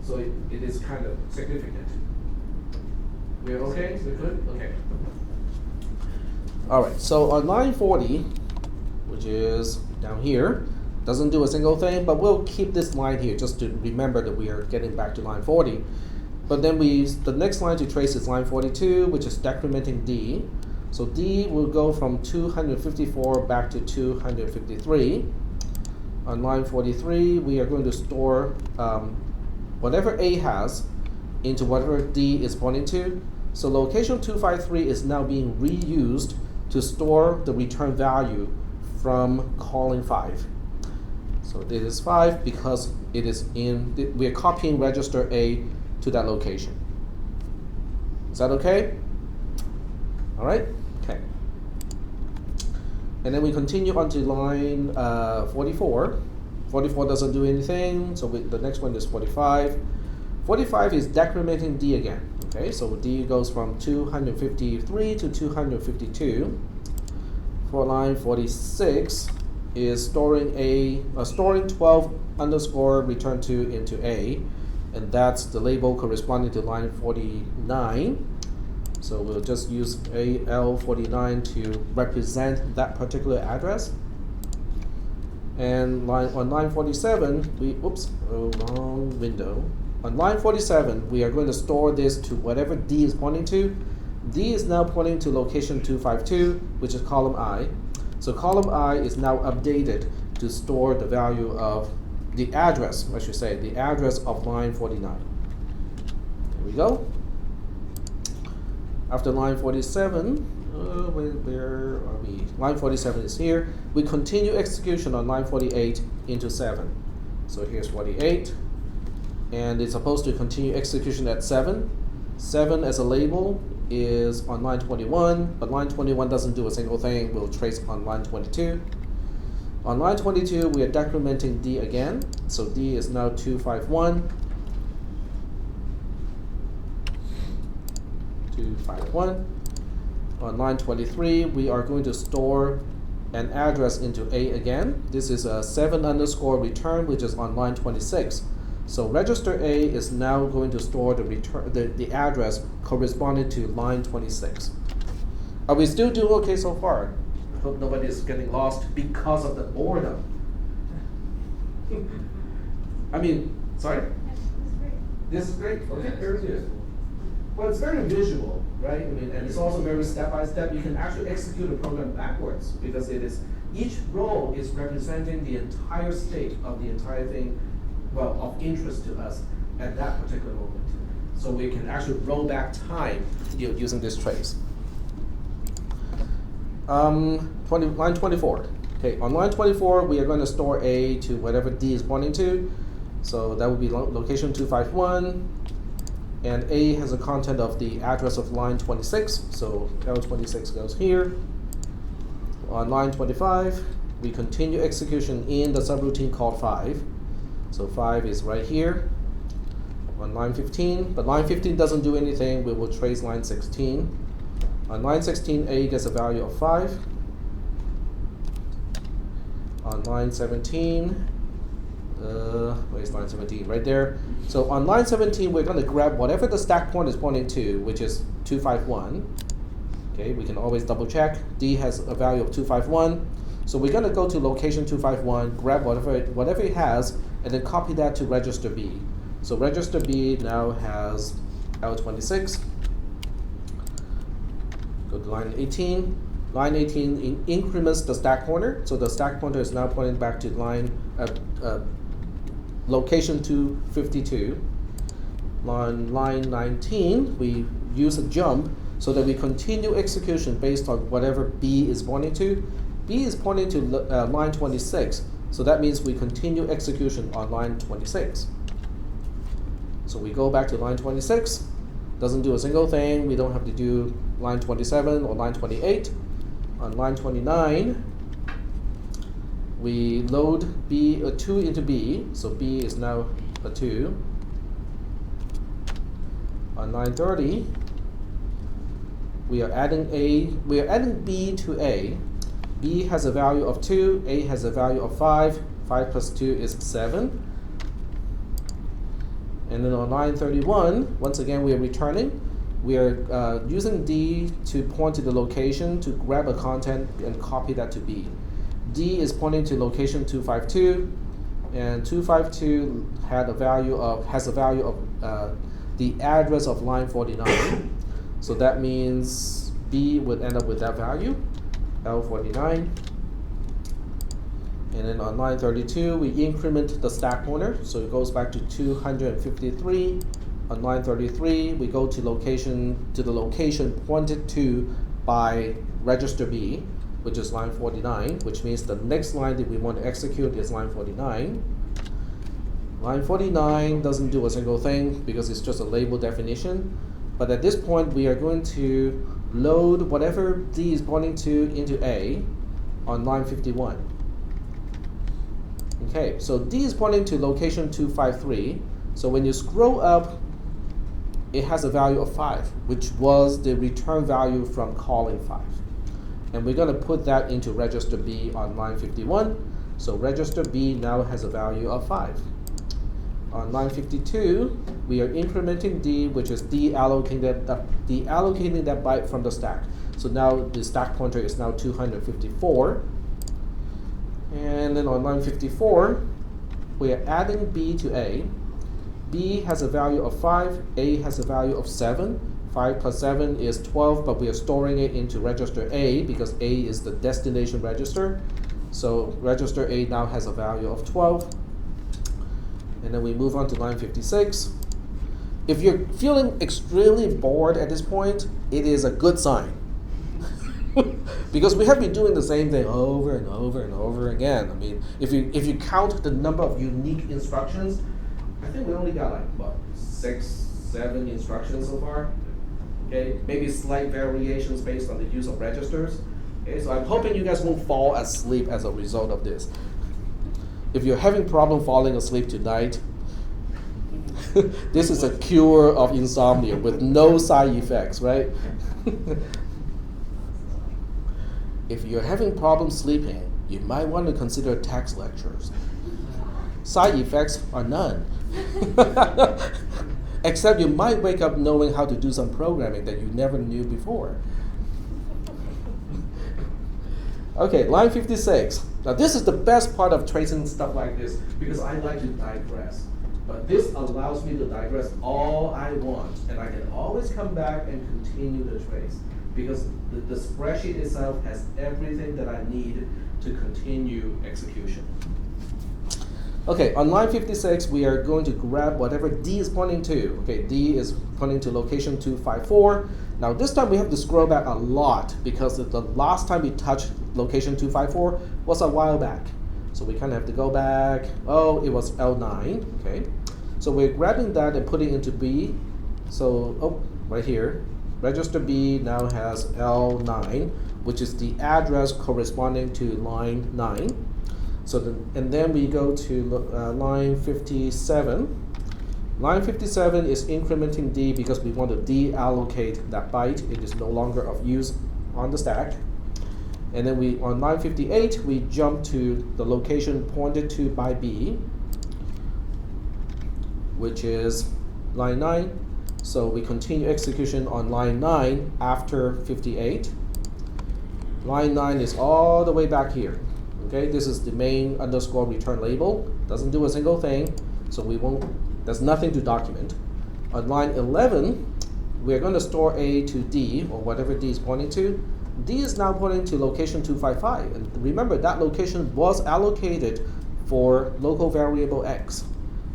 S2: so it is kind of significant. We're okay? We're good? Okay. All right, so on line 40, which is down here, doesn't do a single thing, but we'll keep this line here just to remember that we are getting back to line 40. But then the next line to trace is line 42, which is decrementing D. So D will go from 254 back to 253. On line 43, we are going to store whatever A has into whatever D is pointing to. So location 253 is now being reused to store the return value from calling 5. So this is 5 because it is we're copying register A to that location. Is that okay? All right, okay. And then we continue on to line 44. 44 doesn't do anything, so the next one is 45. 45 is decrementing D again. Okay, so D goes from 253 to 252. For line 46 is storing 12 underscore return to into A, and that's the label corresponding to line 49. So we'll just use AL49 to represent that particular address. And on line 47, wrong window. On line 47, we are going to store this to whatever D is pointing to. D is now pointing to location 252, which is column I. So column I is now updated to store the value of the address, I should say, the address of line 49. There we go. After line 47, where are we? Line 47 is here. We continue execution on line 48 into 7. So here's 48. And it's supposed to continue execution at 7. 7 as a label is on line 21, but line 21 doesn't do a single thing. We'll trace on line 22. On line 22, we are decrementing D again. So D is now 251. 251. On line 23, we are going to store an address into A again. This is a 7 underscore return, which is on line 26. So register A is now going to store the address corresponding to line 26. Are we still doing okay so far? I hope nobody is getting lost because of the boredom. I mean, sorry? This is great. Okay, very good. Well, it's very visual, right? I mean, and it's also very step-by-step. You can actually execute a program backwards because each row is representing the entire state of the entire thing, well, of interest to us at that particular moment. So we can actually roll back time using this trace. Line 24. Okay, on line 24, we are going to store A to whatever D is pointing to. So that would be location 251. And A has a content of the address of line 26. So L26 goes here. On line 25, we continue execution in the subroutine called 5. So 5 is right here on line 15, but line 15 doesn't do anything. We will trace line 16. On line 16, A gets a value of 5. On line 17, where's line 17? Right there. So on line 17, we're going to grab whatever the stack point is pointing to, which is 251. Okay, we can always double check. D has a value of 251. So we're going to go to location 251, grab whatever it has, and then copy that to register B. So register B now has L26. Go to line 18. Line 18 increments the stack pointer. So the stack pointer is now pointing back to location 252. On line 19, we use a jump so that we continue execution based on whatever B is pointing to. B is pointing to line 26, so that means we continue execution on line 26. So we go back to line 26, doesn't do a single thing. We don't have to do line 27 or line 28. On line 29, we load B, a 2 into B, so B is now a 2. On line 30, we are adding B to A. B has a value of 2, A has a value of 5. 5 plus 2 is 7. And then on line 31, once again we are returning. We are using D to point to the location to grab a content and copy that to B. D is pointing to location 252, and 252 has a value of the address of line 49. So that means B would end up with that value, L49. And then on line 32, we increment the stack pointer, so it goes back to 253. On line 33, we go to the location pointed to by register B, which is line 49, which means the next line that we want to execute is line 49. Line 49 doesn't do a single thing because it's just a label definition. But at this point, we are going to load whatever D is pointing to into A on line 51. Okay, so D is pointing to location 253. So when you scroll up, it has a value of 5, which was the return value from calling 5. And we're going to put that into register B on line 51. So register B now has a value of 5. On line 52, we are incrementing D, which is deallocating that byte from the stack. So now the stack pointer is now 254. And then on line 54, we are adding B to A. B has a value of 5, A has a value of 7. 5 plus 7 is 12, but we are storing it into register A because A is the destination register. So register A now has a value of 12. And then we move on to line 56. If you're feeling extremely bored at this point, it is a good sign. Because we have been doing the same thing over and over and over again. I mean, if you count the number of unique instructions, I think we only got like, what, 6, 7 instructions so far? Okay, maybe slight variations based on the use of registers. Okay, so I'm hoping you guys won't fall asleep as a result of this. If you're having problem falling asleep tonight, this is a cure of insomnia with no side effects, right? If you're having problems sleeping, you might want to consider text lectures. Side effects are none. Except you might wake up knowing how to do some programming that you never knew before. Okay, line 56. Now this is the best part of tracing stuff like this because I like to digress. But this allows me to digress all I want, and I can always come back and continue the trace because the spreadsheet itself has everything that I need to continue execution. Okay, on line 56, we are going to grab whatever D is pointing to. Okay, D is pointing to location 254. Now this time we have to scroll back a lot because the last time we touched location 254 was a while back. So we kind of have to go back. Oh, it was L9, okay. So we're grabbing that and putting it into B. So, oh, right here. Register B now has L9, which is the address corresponding to line 9. So and then we go to line 57. Line 57 is incrementing D because we want to deallocate that byte. It is no longer of use on the stack. And then on line 58, we jump to the location pointed to by B, which is line 9. So we continue execution on line 9 after 58. Line 9 is all the way back here. Okay, this is the main underscore return label. Doesn't do a single thing, so there's nothing to document. On line 11, we're going to store A to D, or whatever D is pointing to. D is now pointing to location 255. And remember, that location was allocated for local variable X.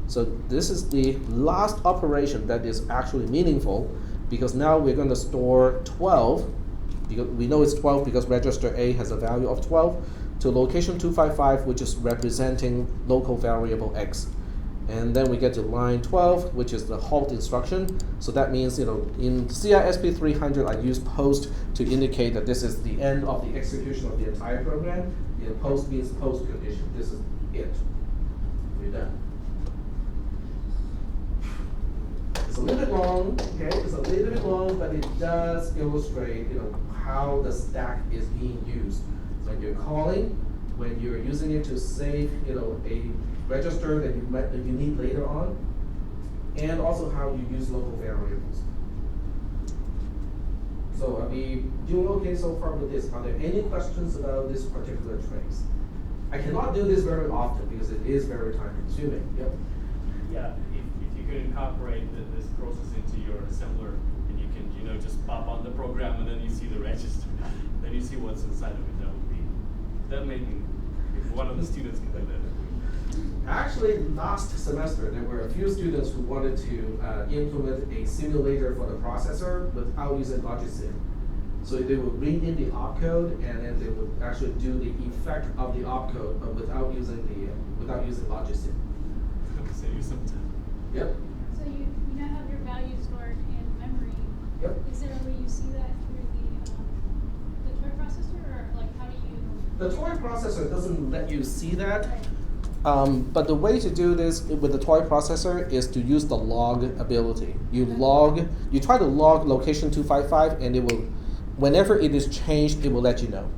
S2: So this is the last operation that is actually meaningful, because now we're going to store 12, because we know it's 12 because register A has a value of 12, to location 255, which is representing local variable X. And then we get to line 12, which is the halt instruction. So that means, in cisp310, I use post to indicate that this is the end of the execution of the entire program. Post means post condition. This is it. We're done. It's a little bit long, okay? It's a little bit long, but it does illustrate, how the stack is being used. When you're calling, when you're using it to save, a register that you need later on, and also how you use local variables. So are we doing okay so far with this? Are there any questions about this particular trace? I cannot do this very often because it is very time consuming. Yep.
S6: Yeah, if you could incorporate this process into your assembler, and you can, just pop on the program and then you see the register, then you see what's inside of it. That may be if one of the students can do that.
S2: Actually, last semester, there were a few students who wanted to implement a simulator for the processor without using Logisim. So they would read in the opcode, and then they would actually do the effect of the opcode, but without using Logisim.
S6: Save you some time.
S2: Yep.
S7: So you now have your values stored in memory.
S2: Yep.
S7: Is there a way you see that through the toy processor, or like how do you?
S2: The toy processor doesn't let you see that.
S7: Right.
S2: But the way to do this with the toy processor is to use the log ability. You try to log location 255, and it will, whenever it is changed, it will let you know.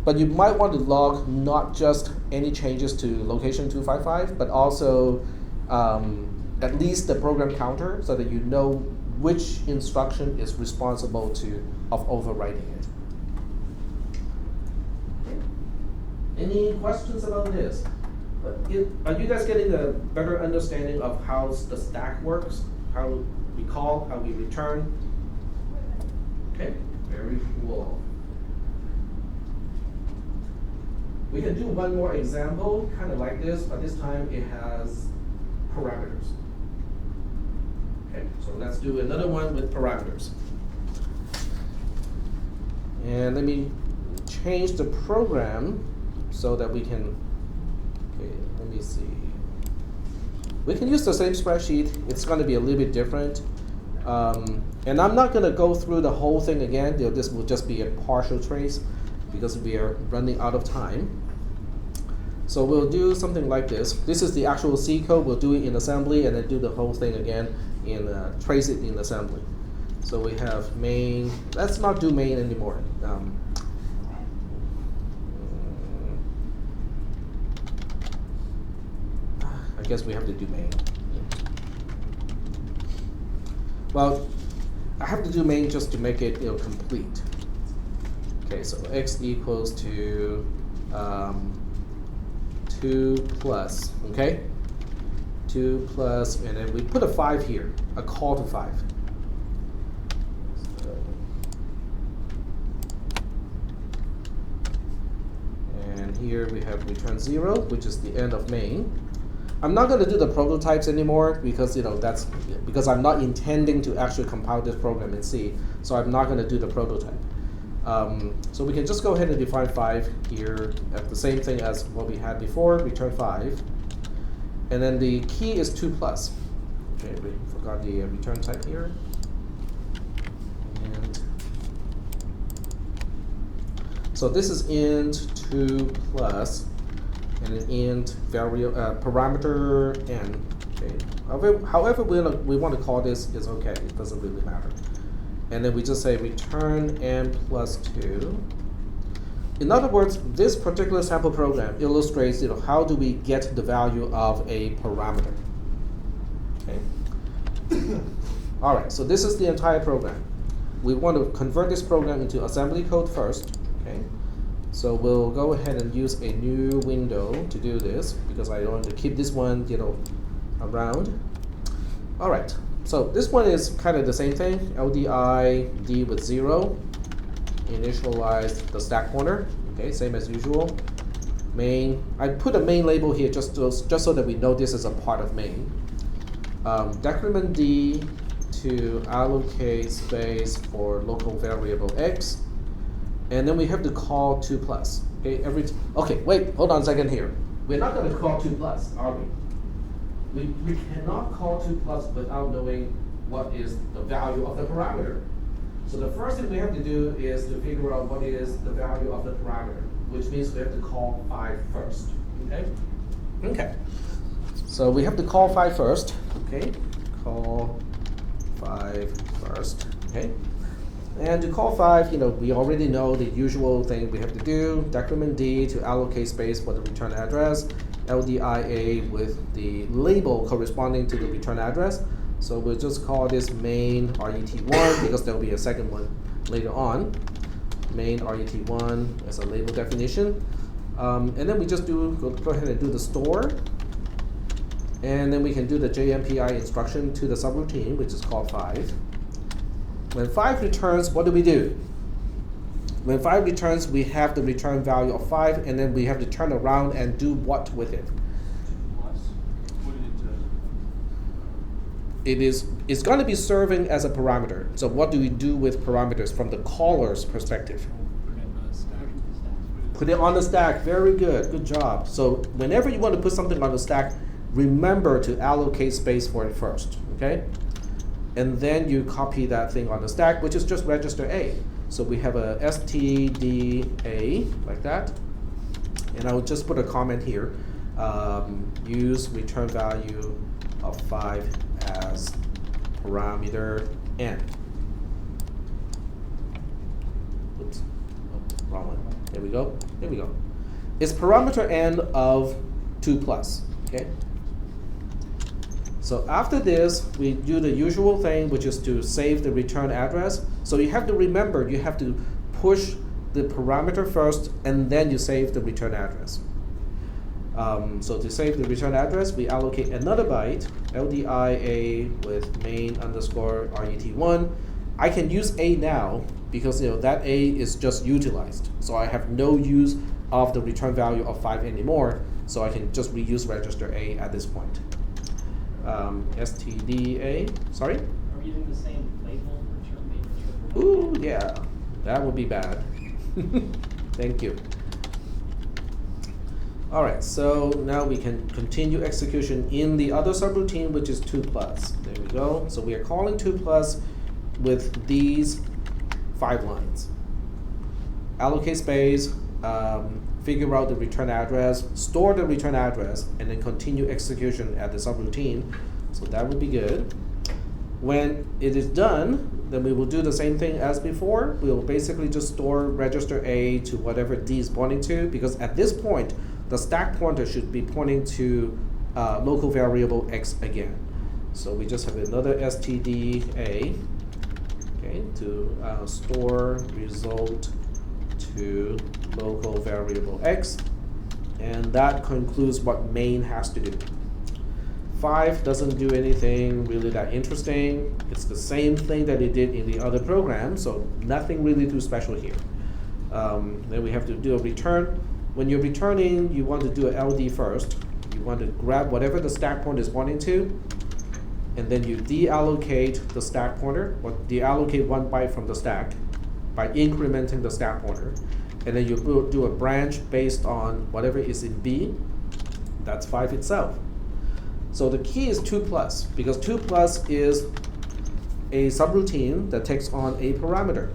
S2: But you might want to log not just any changes to location 255, but also at least the program counter, so that you know which instruction is responsible of overwriting it. Any questions about this? Are you guys getting a better understanding of how the stack works? How we call, how we return? Okay, very cool. We can do one more example, kind of like this, but this time it has parameters. Okay, so let's do another one with parameters. And let me change the program so that we can, okay, let me see. We can use the same spreadsheet. It's going to be a little bit different. And I'm not going to go through the whole thing again. This will just be a partial trace because we are running out of time. So we'll do something like this. This is the actual C code. We'll do it in assembly and then do the whole thing again in trace it in assembly. So we have main. Let's not do main anymore. I guess we have to do main. Well, I have to do main just to make it complete. Okay, so x equals to 2 plus, okay? 2 plus, and then we put a 5 here, a call to 5. And here we have return 0, which is the end of main. I'm not going to do the prototypes anymore because that's because I'm not intending to actually compile this program in C, so I'm not going to do the prototype. So we can just go ahead and define 5 here at the same thing as what we had before, return 5. And then the key is 2 plus. Okay, we forgot the return type here. And so this is int 2 plus, and an int parameter n. Okay, however we want to call this is okay. It doesn't really matter. And then we just say return n plus 2. In other words, this particular sample program illustrates how do we get the value of a parameter. Okay. All right, so this is the entire program. We want to convert this program into assembly code first. Okay. So we'll go ahead and use a new window to do this because I want to keep this one around. All right. So this one is kind of the same thing, LDI D with 0, initialize the stack pointer, okay, same as usual. Main, I put a main label here just so that we know this is a part of main. Decrement D to allocate space for local variable X, and then we have to call 2 plus, okay, okay, wait, hold on a second here. We're not going to call 2 plus, are we? We cannot call 2 plus without knowing what is the value of the parameter. So the first thing we have to do is to figure out what is the value of the parameter, which means we have to call 5 first. Okay? Okay. So we have to call 5 first. Okay? Call 5 first. Okay? And to call 5, we already know the usual thing we have to do. Decrement D to allocate space for the return address. LDIA with the label corresponding to the return address. So we'll just call this main RET1 because there will be a second one later on. Main RET1 as a label definition. And then we just go ahead and do the store. And then we can do the JMPI instruction to the subroutine, which is called 5. When 5 returns, what do? When 5 returns, we have the return value of 5, and then we have to turn around and do what with it?
S6: Plus, what did
S2: It's going to be serving as a parameter. So what do we do with parameters from the caller's perspective? Put it on the stack. Very good. Good job. So whenever you want to put something on the stack, remember to allocate space for it first. Okay? And then you copy that thing on the stack, which is just register A. So we have a stda like that. And I will just put a comment here. Use return value of 5 as parameter n. Oops. Oh, wrong one. There we go. There we go. It's parameter n of 2 plus. Okay? So after this, we do the usual thing, which is to save the return address. So you have to remember, you have to push the parameter first, and then you save the return address. So to save the return address, we allocate another byte, LDIA with main underscore RET1. I can use A now because that A is just utilized. So I have no use of the return value of 5 anymore. So I can just reuse register A at this point. STDA, sorry?
S5: Are we using the same label, return main, return?
S2: Ooh, yeah, that would be bad. Thank you. All right, so now we can continue execution in the other subroutine, which is 2 plus. There we go. So we are calling 2 plus with these 5 lines. Allocate space, figure out the return address, store the return address, and then continue execution at the subroutine. So that would be good. When it is done, then we will do the same thing as before. We will basically just store register A to whatever D is pointing to, because at this point, the stack pointer should be pointing to local variable X again. So we just have another stda, okay, to store result to local variable X, and that concludes what main has to do. 5 doesn't do anything really that interesting. It's the same thing that it did in the other program, so nothing really too special here. Then we have to do a return. When you're returning, you want to do an LD first. You want to grab whatever the stack pointer is pointing to, and then you deallocate the stack pointer, or deallocate 1 byte from the stack by incrementing the stack pointer. And then you do a branch based on whatever is in B. That's 5 itself. So the key is 2 plus, because 2 plus is a subroutine that takes on a parameter.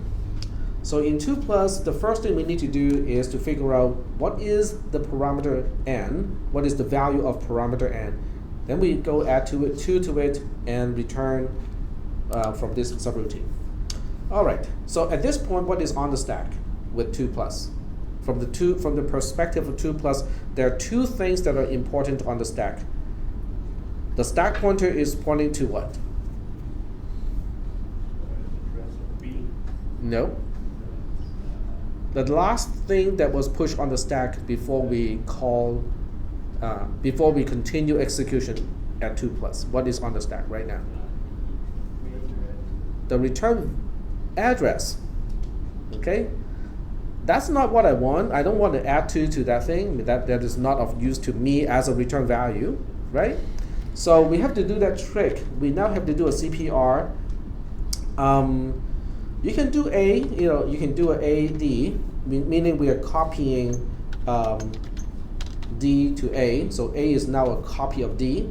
S2: So in 2 plus, the first thing we need to do is to figure out what is the parameter n, what is the value of parameter n. Then we go add to it 2 to it and return from this subroutine. All right, so at this point, what is on the stack with 2 plus? From the perspective of 2 plus, there are 2 things that are important on the stack. The stack pointer is pointing to what?
S6: address of B?
S2: No. The last thing that was pushed on the stack before we continue execution at 2 plus. What is on the stack right now? The return address. Okay? That's not what I want. I don't want to add 2 to that thing. That is not of use to me as a return value, right? So we have to do that trick. We now have to do a CPR. You can do A, you can do an AD, meaning we are copying D to A. So A is now a copy of D.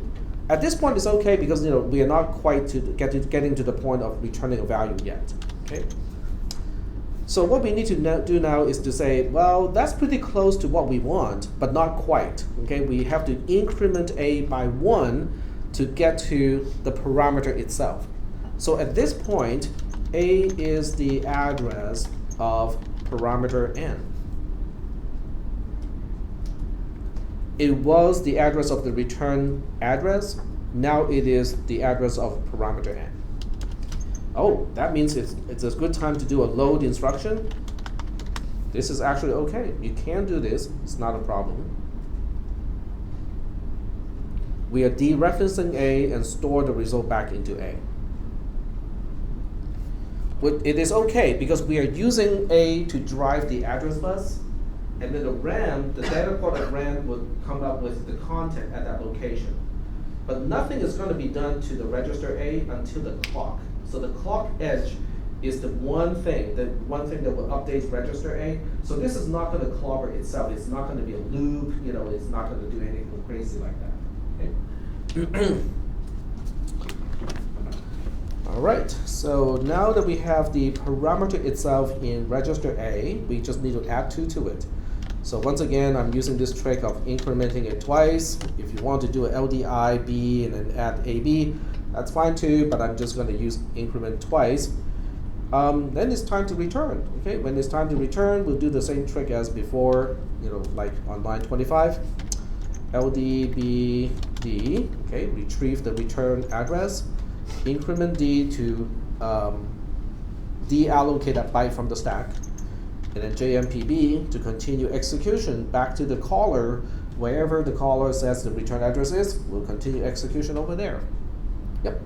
S2: At this point, it's okay because we are not quite getting to the point of returning a value yet. Okay. So what we need to do now is to say, well, that's pretty close to what we want, but not quite. Okay, we have to increment A by 1 to get to the parameter itself. So at this point, A is the address of parameter n. It was the address of the return address. Now it is the address of parameter n. Oh, that means it's a good time to do a load instruction. This is actually okay. You can do this. It's not a problem. We are dereferencing A and store the result back into A. it is okay because we are using A to drive the address bus, and then the RAM, the data port of RAM would come up with the content at that location. But nothing is going to be done to the register A until the clock. So the clock edge is the one thing that will update register A. So this is not going to clobber itself. It's not going to be a loop. You know, it's not going to do anything crazy like that. Okay. All right. So now that we have the parameter itself in register A, we just need to add 2 to it. So once again, I'm using this trick of incrementing it twice. If you want to do an LDI B and then add AB, that's fine too, but I'm just going to use increment twice. Then it's time to return. Okay, when it's time to return, we'll do the same trick as before, you know, like on line 25. LDBD, okay, retrieve the return address. Increment D to deallocate that byte from the stack. And then JMPB to continue execution back to the caller, wherever the caller says the return address is, we'll continue execution over there. Yep.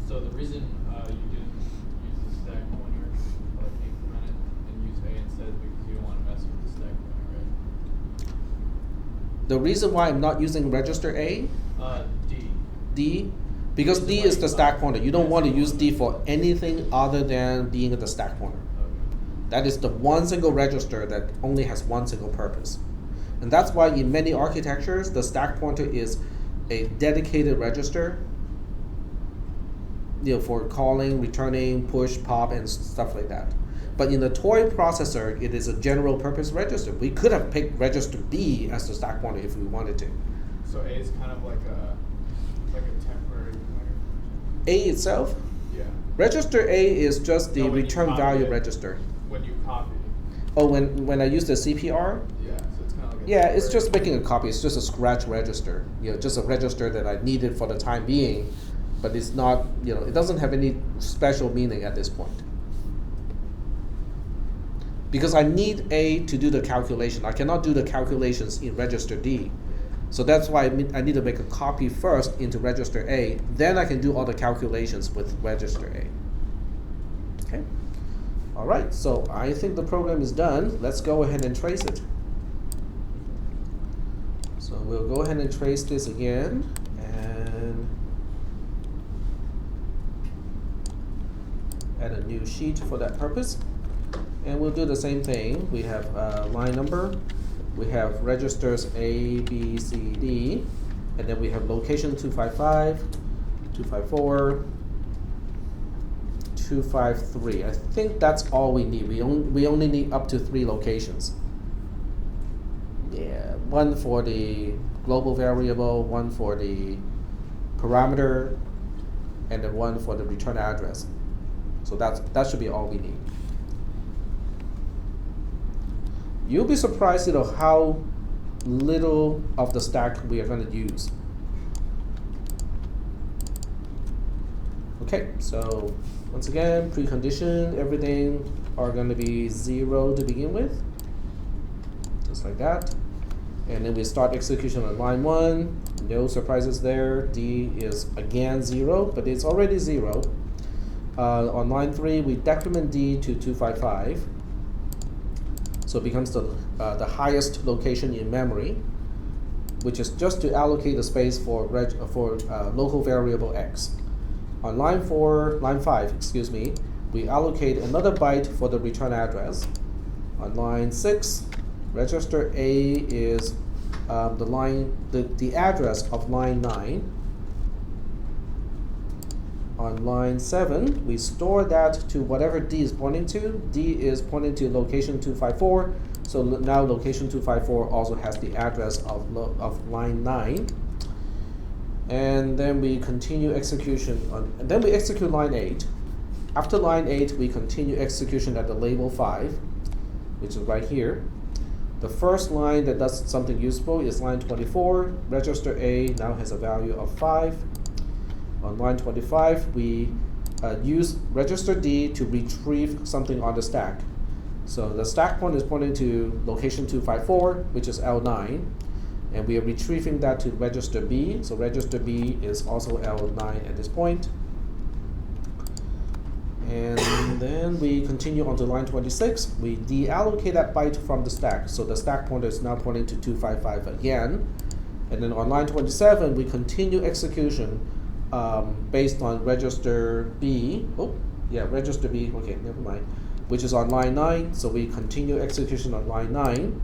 S3: So the reason you didn't use the stack pointer, like increment it and use A instead, is because you don't want to mess with the stack pointer, right?
S2: The reason why I'm not using register A,
S3: D.
S2: D, because D is the stack pointer. You don't want to use D for anything other than being at the stack pointer. That is the one single register that only has one single purpose. And that's why in many architectures, the stack pointer is a dedicated register, you know, for calling, returning, push, pop, and stuff like that. But in the toy processor, it is a general purpose register. We could have picked register B as the stack pointer if we wanted to.
S3: So A is kind of like a temporary pointer.
S2: A itself?
S3: Yeah.
S2: Register A is just the
S3: No, when you
S2: return
S3: copy
S2: value
S3: it.
S2: register.
S3: When you copy.
S2: Oh, when I use the CPR?
S3: Yeah, so it's kind of like a
S2: Yeah, it's
S3: temporary-
S2: just making a copy. It's just a scratch register. You know, just a register that I needed for the time being, but it's not, you know, it doesn't have any special meaning at this point. Because I need A to do the calculation. I cannot do the calculations in register D. So that's why I need to make a copy first into register A, then I can do all the calculations with register A. Okay? All right, so I think the program is done. Let's go ahead and trace it. So we'll go ahead and trace this again, and add a new sheet for that purpose. And we'll do the same thing. We have line number, we have registers A, B, C, D, and then we have location 255, 254, 253. I think that's all we need. We only need up to 3 locations. Yeah, one for the global variable, one for the parameter, and then one for the return address. So that should be all we need. You'll be surprised, you know, how little of the stack we are going to use. Okay, so once again, precondition, everything are going to be 0 to begin with, just like that. And then we start execution on line 1. No surprises there. D is again 0, but it's already 0. On line 3, we decrement D to 255. So it becomes the highest location in memory, which is just to allocate the space for local variable x. On line 5, excuse me, we allocate another byte for the return address. On line 6, register A is the address of line 9. On line 7, we store that to whatever D is pointing to. D is pointing to location 254, so now location 254 also has the address of line 9. And then we continue execution and then we execute line 8. After line 8, we continue execution at the label 5, which is right here. The first line that does something useful is line 24. Register A now has a value of 5. On line 25, we use register D to retrieve something on the stack. So the stack point is pointing to location 254, which is L9, and we are retrieving that to register B. So register B is also L9 at this point. And then we continue on to line 26. We deallocate that byte from the stack. So the stack pointer is now pointing to 255 again. And then on line 27, we continue execution based on register B. Oh, yeah, register B. Okay, never mind. Which is on line 9. So we continue execution on line 9.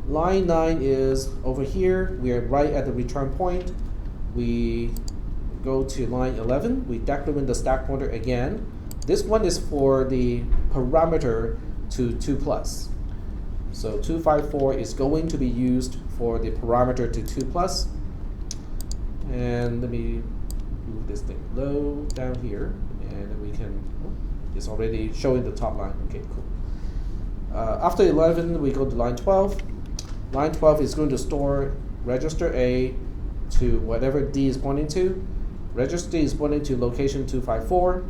S2: Line 9 is over here. We are right at the return point. We go to line 11. We decrement the stack pointer again. This one is for the parameter to 2 plus. So 254 is going to be used for the parameter to 2 plus. And let me move this thing low down here, and then we can, oh, it's already showing the top line. Okay, cool. After 11, we go to line 12. Line 12 is going to store register A to whatever D is pointing to. Register D is pointing to location 254.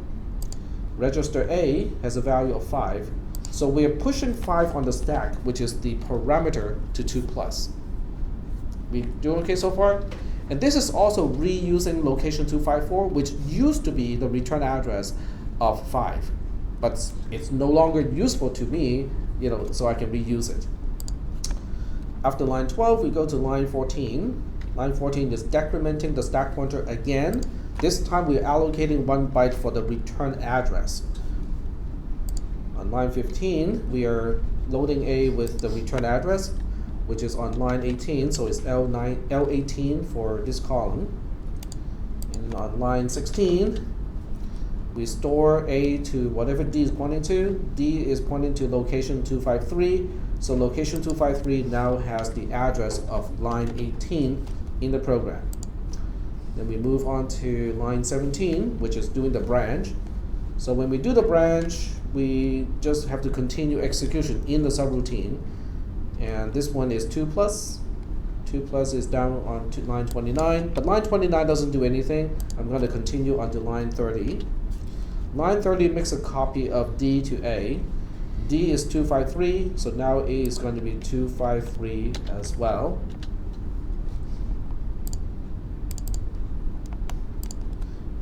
S2: Register A has a value of 5. So we are pushing 5 on the stack, which is the parameter to 2 plus. We doing okay so far? And this is also reusing location 254, which used to be the return address of 5. But it's no longer useful to me, so I can reuse it. After line 12, we go to line 14. Line 14 is decrementing the stack pointer again. This time we are allocating 1 byte for the return address. On line 15, we are loading A with the return address, which is on line 18, so it's L18 for this column. And on line 16, we store A to whatever D is pointing to. D is pointing to location 253, so location 253 now has the address of line 18 in the program. Then we move on to line 17, which is doing the branch. So when we do the branch, we just have to continue execution in the subroutine. And this one is 2 plus. 2 plus is down on to line 29, but line 29 doesn't do anything. I'm going to continue onto line 30. Line 30 makes a copy of D to A. D is 253, so now A is going to be 253 as well.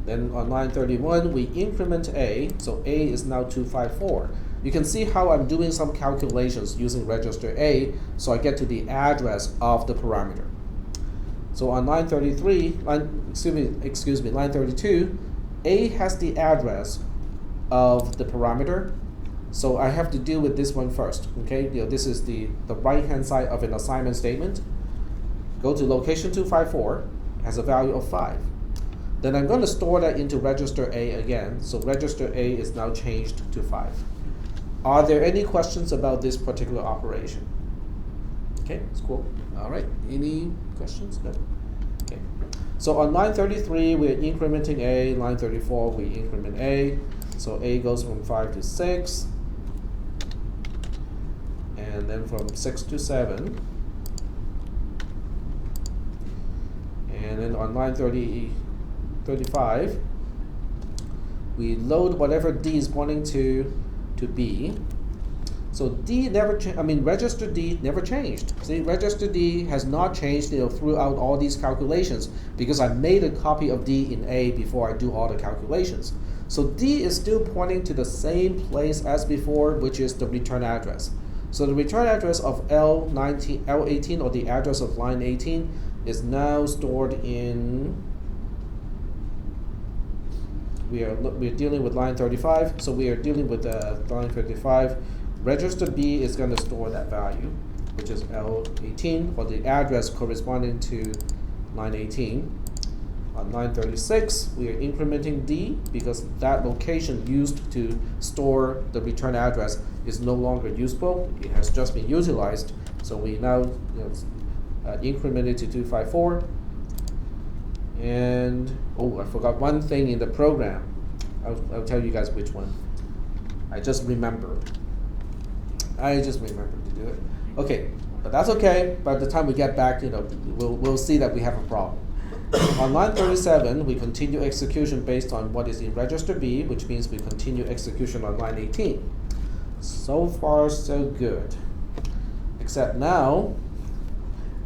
S2: Then on line 31, we increment A, so A is now 254. You can see how I'm doing some calculations using register A, so I get to the address of the parameter. So on line 33, line 32, A has the address of the parameter, so I have to deal with this one first. Okay, this is the right-hand side of an assignment statement. Go to location 254, has a value of 5. Then I'm going to store that into register A again, so register A is now changed to 5. Are there any questions about this particular operation? Okay, it's cool. All right, any questions? No? Okay. So on line 33, we're incrementing A. Line 34, we increment A. So A goes from 5 to 6. And then from 6 to 7. And then on line 35, we load whatever D is pointing to B. So D never register D never changed. See, register D has not changed throughout all these calculations because I made a copy of D in A before I do all the calculations. So D is still pointing to the same place as before, which is the return address. So the return address of L18 or the address of line 18 is now stored in. We're dealing with line 35, so we are dealing with line 35. Register B is going to store that value, which is L18, or the address corresponding to line 18. On line 36, we are incrementing D because that location used to store the return address is no longer useful. It has just been utilized, so we now increment it to 254. And I forgot one thing in the program. I'll tell you guys which one. I just remembered to do it. Okay, but that's okay. By the time we get back, we'll see that we have a problem. On line 37, we continue execution based on what is in register B, which means we continue execution on line 18. So far, so good. Except now,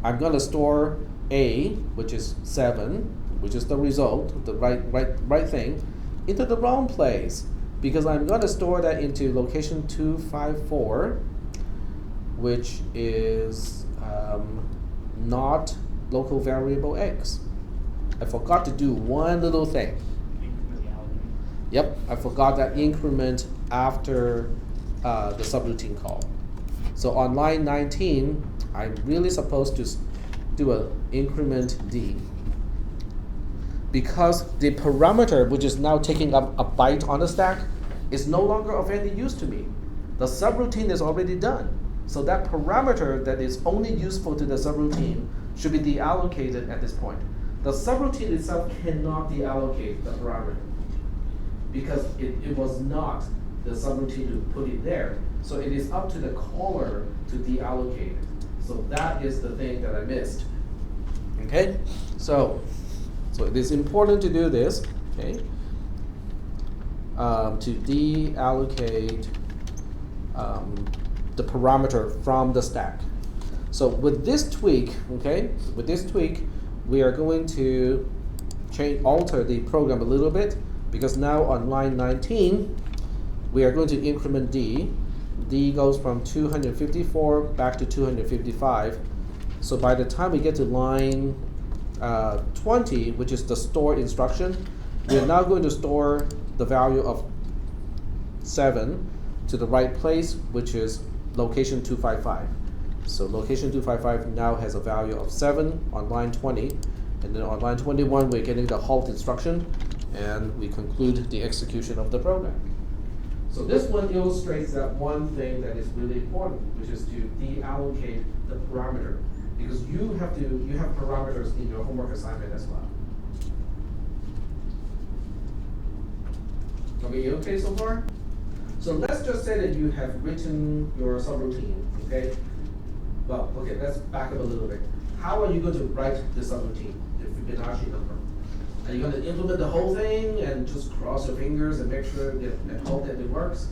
S2: I'm going to store A, which is 7, which is the result, the right thing, into the wrong place because I'm going to store that into location 254, which is not local variable x. I forgot to do one little thing.
S5: Increment the algorithm.
S2: Yep, I forgot that increment after the subroutine call. So on line 19, I'm really supposed to do an increment d. Because the parameter, which is now taking up a byte on the stack, is no longer of any use to me. The subroutine is already done. So that parameter that is only useful to the subroutine should be deallocated at this point. The subroutine itself cannot deallocate the parameter because it was not the subroutine to put it there. So it is up to the caller to deallocate it. So that is the thing that I missed. Okay? So it is important to do this, okay? To deallocate the parameter from the stack. So with this tweak, okay, we are going to alter the program a little bit, because now on line 19, we are going to increment d. D goes from 254 back to 255. So by the time we get to line 20, which is the store instruction, we are now going to store the value of 7 to the right place, which is location 255. So location 255 now has a value of 7 on line 20, and then on line 21 we're getting the halt instruction, and we conclude the execution of the program. So this one illustrates that one thing that is really important, which is to deallocate the parameter, because you have parameters in your homework assignment as well. Okay, you okay so far? So let's just say that you have written your subroutine, okay? Well, okay, let's back up a little bit. How are you going to write the subroutine, the Fibonacci number? Are you going to implement the whole thing and just cross your fingers and make sure and hope that it works?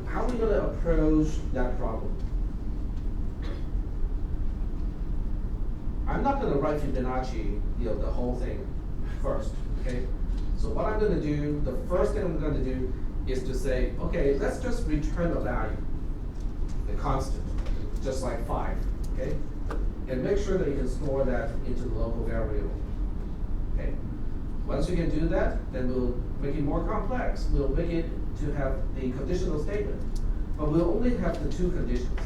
S2: How are we going to approach that problem? I'm not going to write Fibonacci, the whole thing first, okay? So what I'm going to do, the first thing I'm going to do is to say, okay, let's just return a value, the constant, just like 5, okay? And make sure that you can store that into the local variable, okay? Once you can do that, then we'll make it more complex. We'll make it to have the conditional statement, but we'll only have the 2 conditions.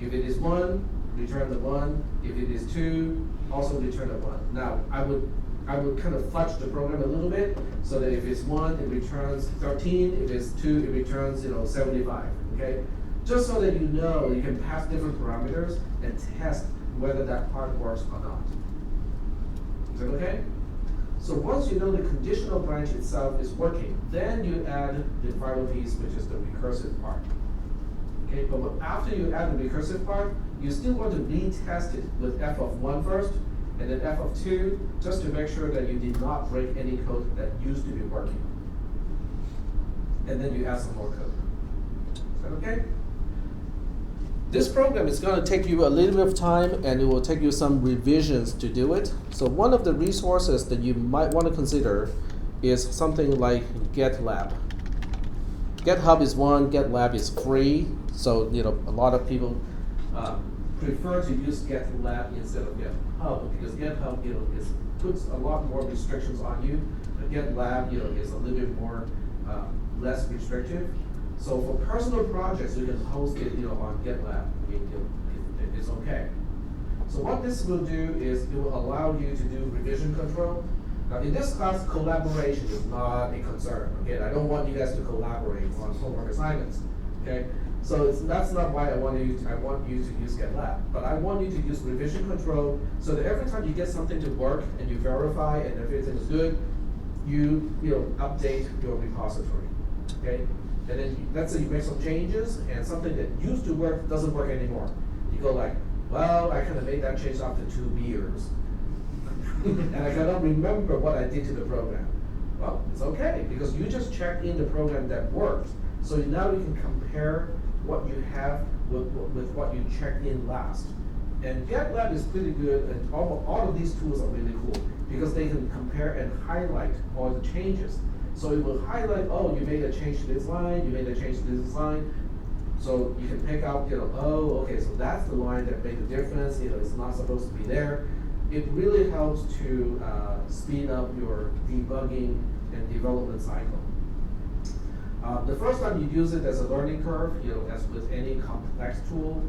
S2: If it is 1, return the 1. If it is 2, also return the 1. Now, I would kind of fudge the program a little bit, so that if it's 1, it returns 13. If it's 2, it returns 75. Okay, just so that you know you can pass different parameters and test whether that part works or not. Is that okay? So once you know the conditional branch itself is working, then you add the final piece, which is the recursive part. Okay, but after you add the recursive part, you still want to retest it with f of 1 first, and then f of 2, just to make sure that you did not break any code that used to be working. And then you add some more code. Is that okay? This program is going to take you a little bit of time, and it will take you some revisions to do it. So one of the resources that you might want to consider is something like GitLab. GitHub is one, GitLab is free, so a lot of people prefer to use GitLab instead of GitHub, because GitHub puts a lot more restrictions on you. But GitLab is a little bit more less restrictive. So for personal projects, you can host it on GitLab. It's okay. So what this will do is it will allow you to do revision control. Now in this class, collaboration is not a concern. Okay, I don't want you guys to collaborate on homework assignments. Okay, so that's not why I want you to use GitLab, but I want you to use revision control so that every time you get something to work and you verify and everything is good, you update your repository. Okay, and then let's say you make some changes and something that used to work doesn't work anymore. You go like, well, I kind of made that change after 2 years. And I cannot remember what I did to the program. Well, it's okay, because you just checked in the program that worked. So now you can compare what you have with what you checked in last. And GitLab is pretty good, and all of these tools are really cool, because they can compare and highlight all the changes. So it will highlight, oh, you made a change to this line, you made a change to this line. So you can pick out, oh, okay, so that's the line that made the difference, it's not supposed to be there. It really helps to speed up your debugging and development cycle. The first time you use it as a learning curve, as with any complex tool,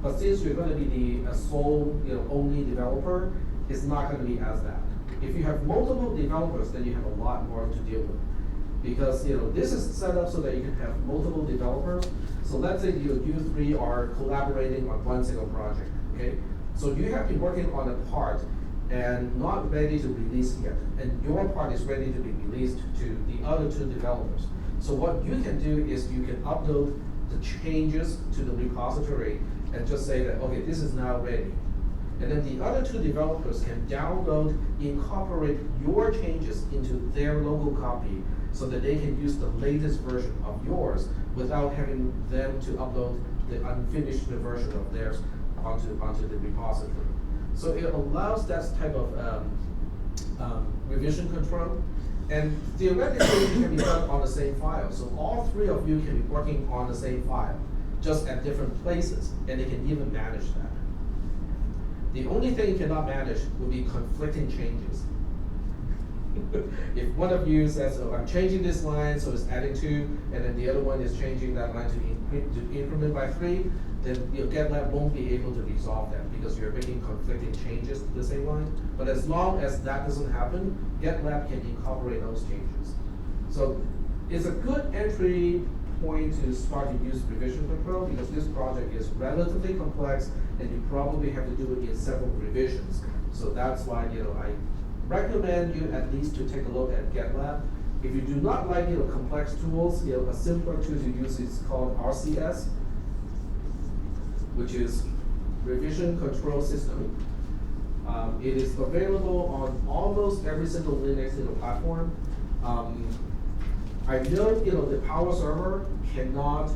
S2: but since you're going to be the sole, only developer, it's not going to be as bad. If you have multiple developers, then you have a lot more to deal with. Because this is set up so that you can have multiple developers. So let's say you three are collaborating on one single project, okay? So you have been working on a part and not ready to release yet, and your part is ready to be released to the other two developers. So what you can do is you can upload the changes to the repository and just say that, okay, this is now ready. And then the other two developers can download, incorporate your changes into their local copy so that they can use the latest version of yours without having them to upload the unfinished version of theirs onto the repository. So it allows that type of revision control. And theoretically, it can be done on the same file. So all three of you can be working on the same file, just at different places, and they can even manage that. The only thing you cannot manage would be conflicting changes. If one of you says, oh, I'm changing this line, so it's adding 2, and then the other one is changing that line to increment by 3, then GitLab won't be able to resolve that because you're making conflicting changes to the same line. But as long as that doesn't happen, GitLab can incorporate those changes. So it's a good entry point to start to use revision control because this project is relatively complex and you probably have to do it in several revisions. So that's why I recommend you at least to take a look at GitLab. If you do not like complex tools, a simpler tool to use is called RCS, which is Revision Control System. It is available on almost every single Linux platform. I know the Power Server cannot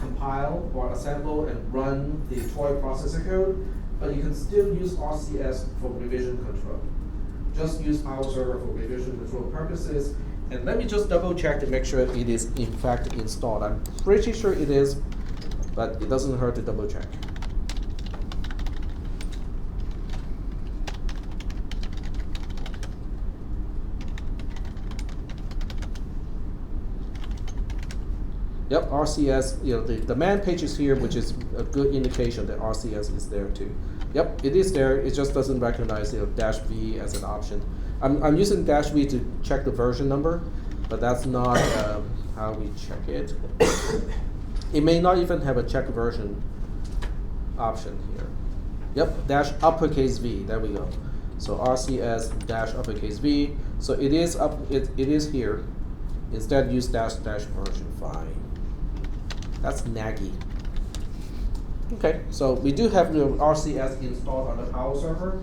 S2: compile or assemble and run the toy processor code, but you can still use RCS for revision control. Just use Power Server for revision control purposes. And let me just double check to make sure it is in fact installed. I'm pretty sure it is, but it doesn't hurt to double check. Yep, RCS, the man page is here, which is a good indication that RCS is there too. Yep, it is there, it just doesn't recognize -V as an option. I'm using -V to check the version number, but that's not how we check it. It may not even have a check version option here. Yep, -V, there we go. So RCS -V, so it is it is here. Instead use --version, fine. That's naggy. Okay, so we do have the RCS installed on the Power Server.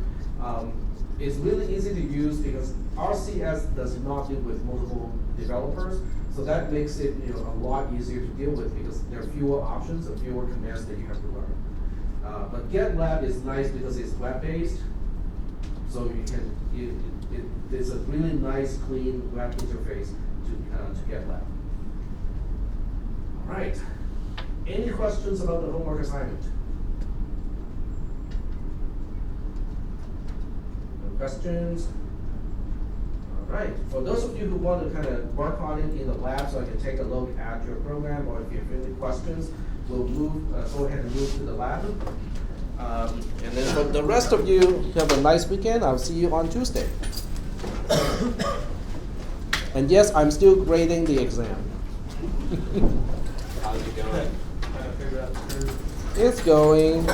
S2: It's really easy to use because RCS does not deal with multiple developers, so that makes it a lot easier to deal with because there are fewer options and fewer commands that you have to learn. But GitLab is nice because it's web-based, so you can it's a really nice, clean web interface to GitLab. All right. Any questions about the homework assignment? No questions? All right. For those of you who want to kind of work on it in the lab so I can take a look at your program, or if you have any questions, we'll go ahead and move to the lab. And then for the rest of you, have a nice weekend. I'll see you on Tuesday. And yes, I'm still grading the exam.
S1: How's it going?
S2: It's going.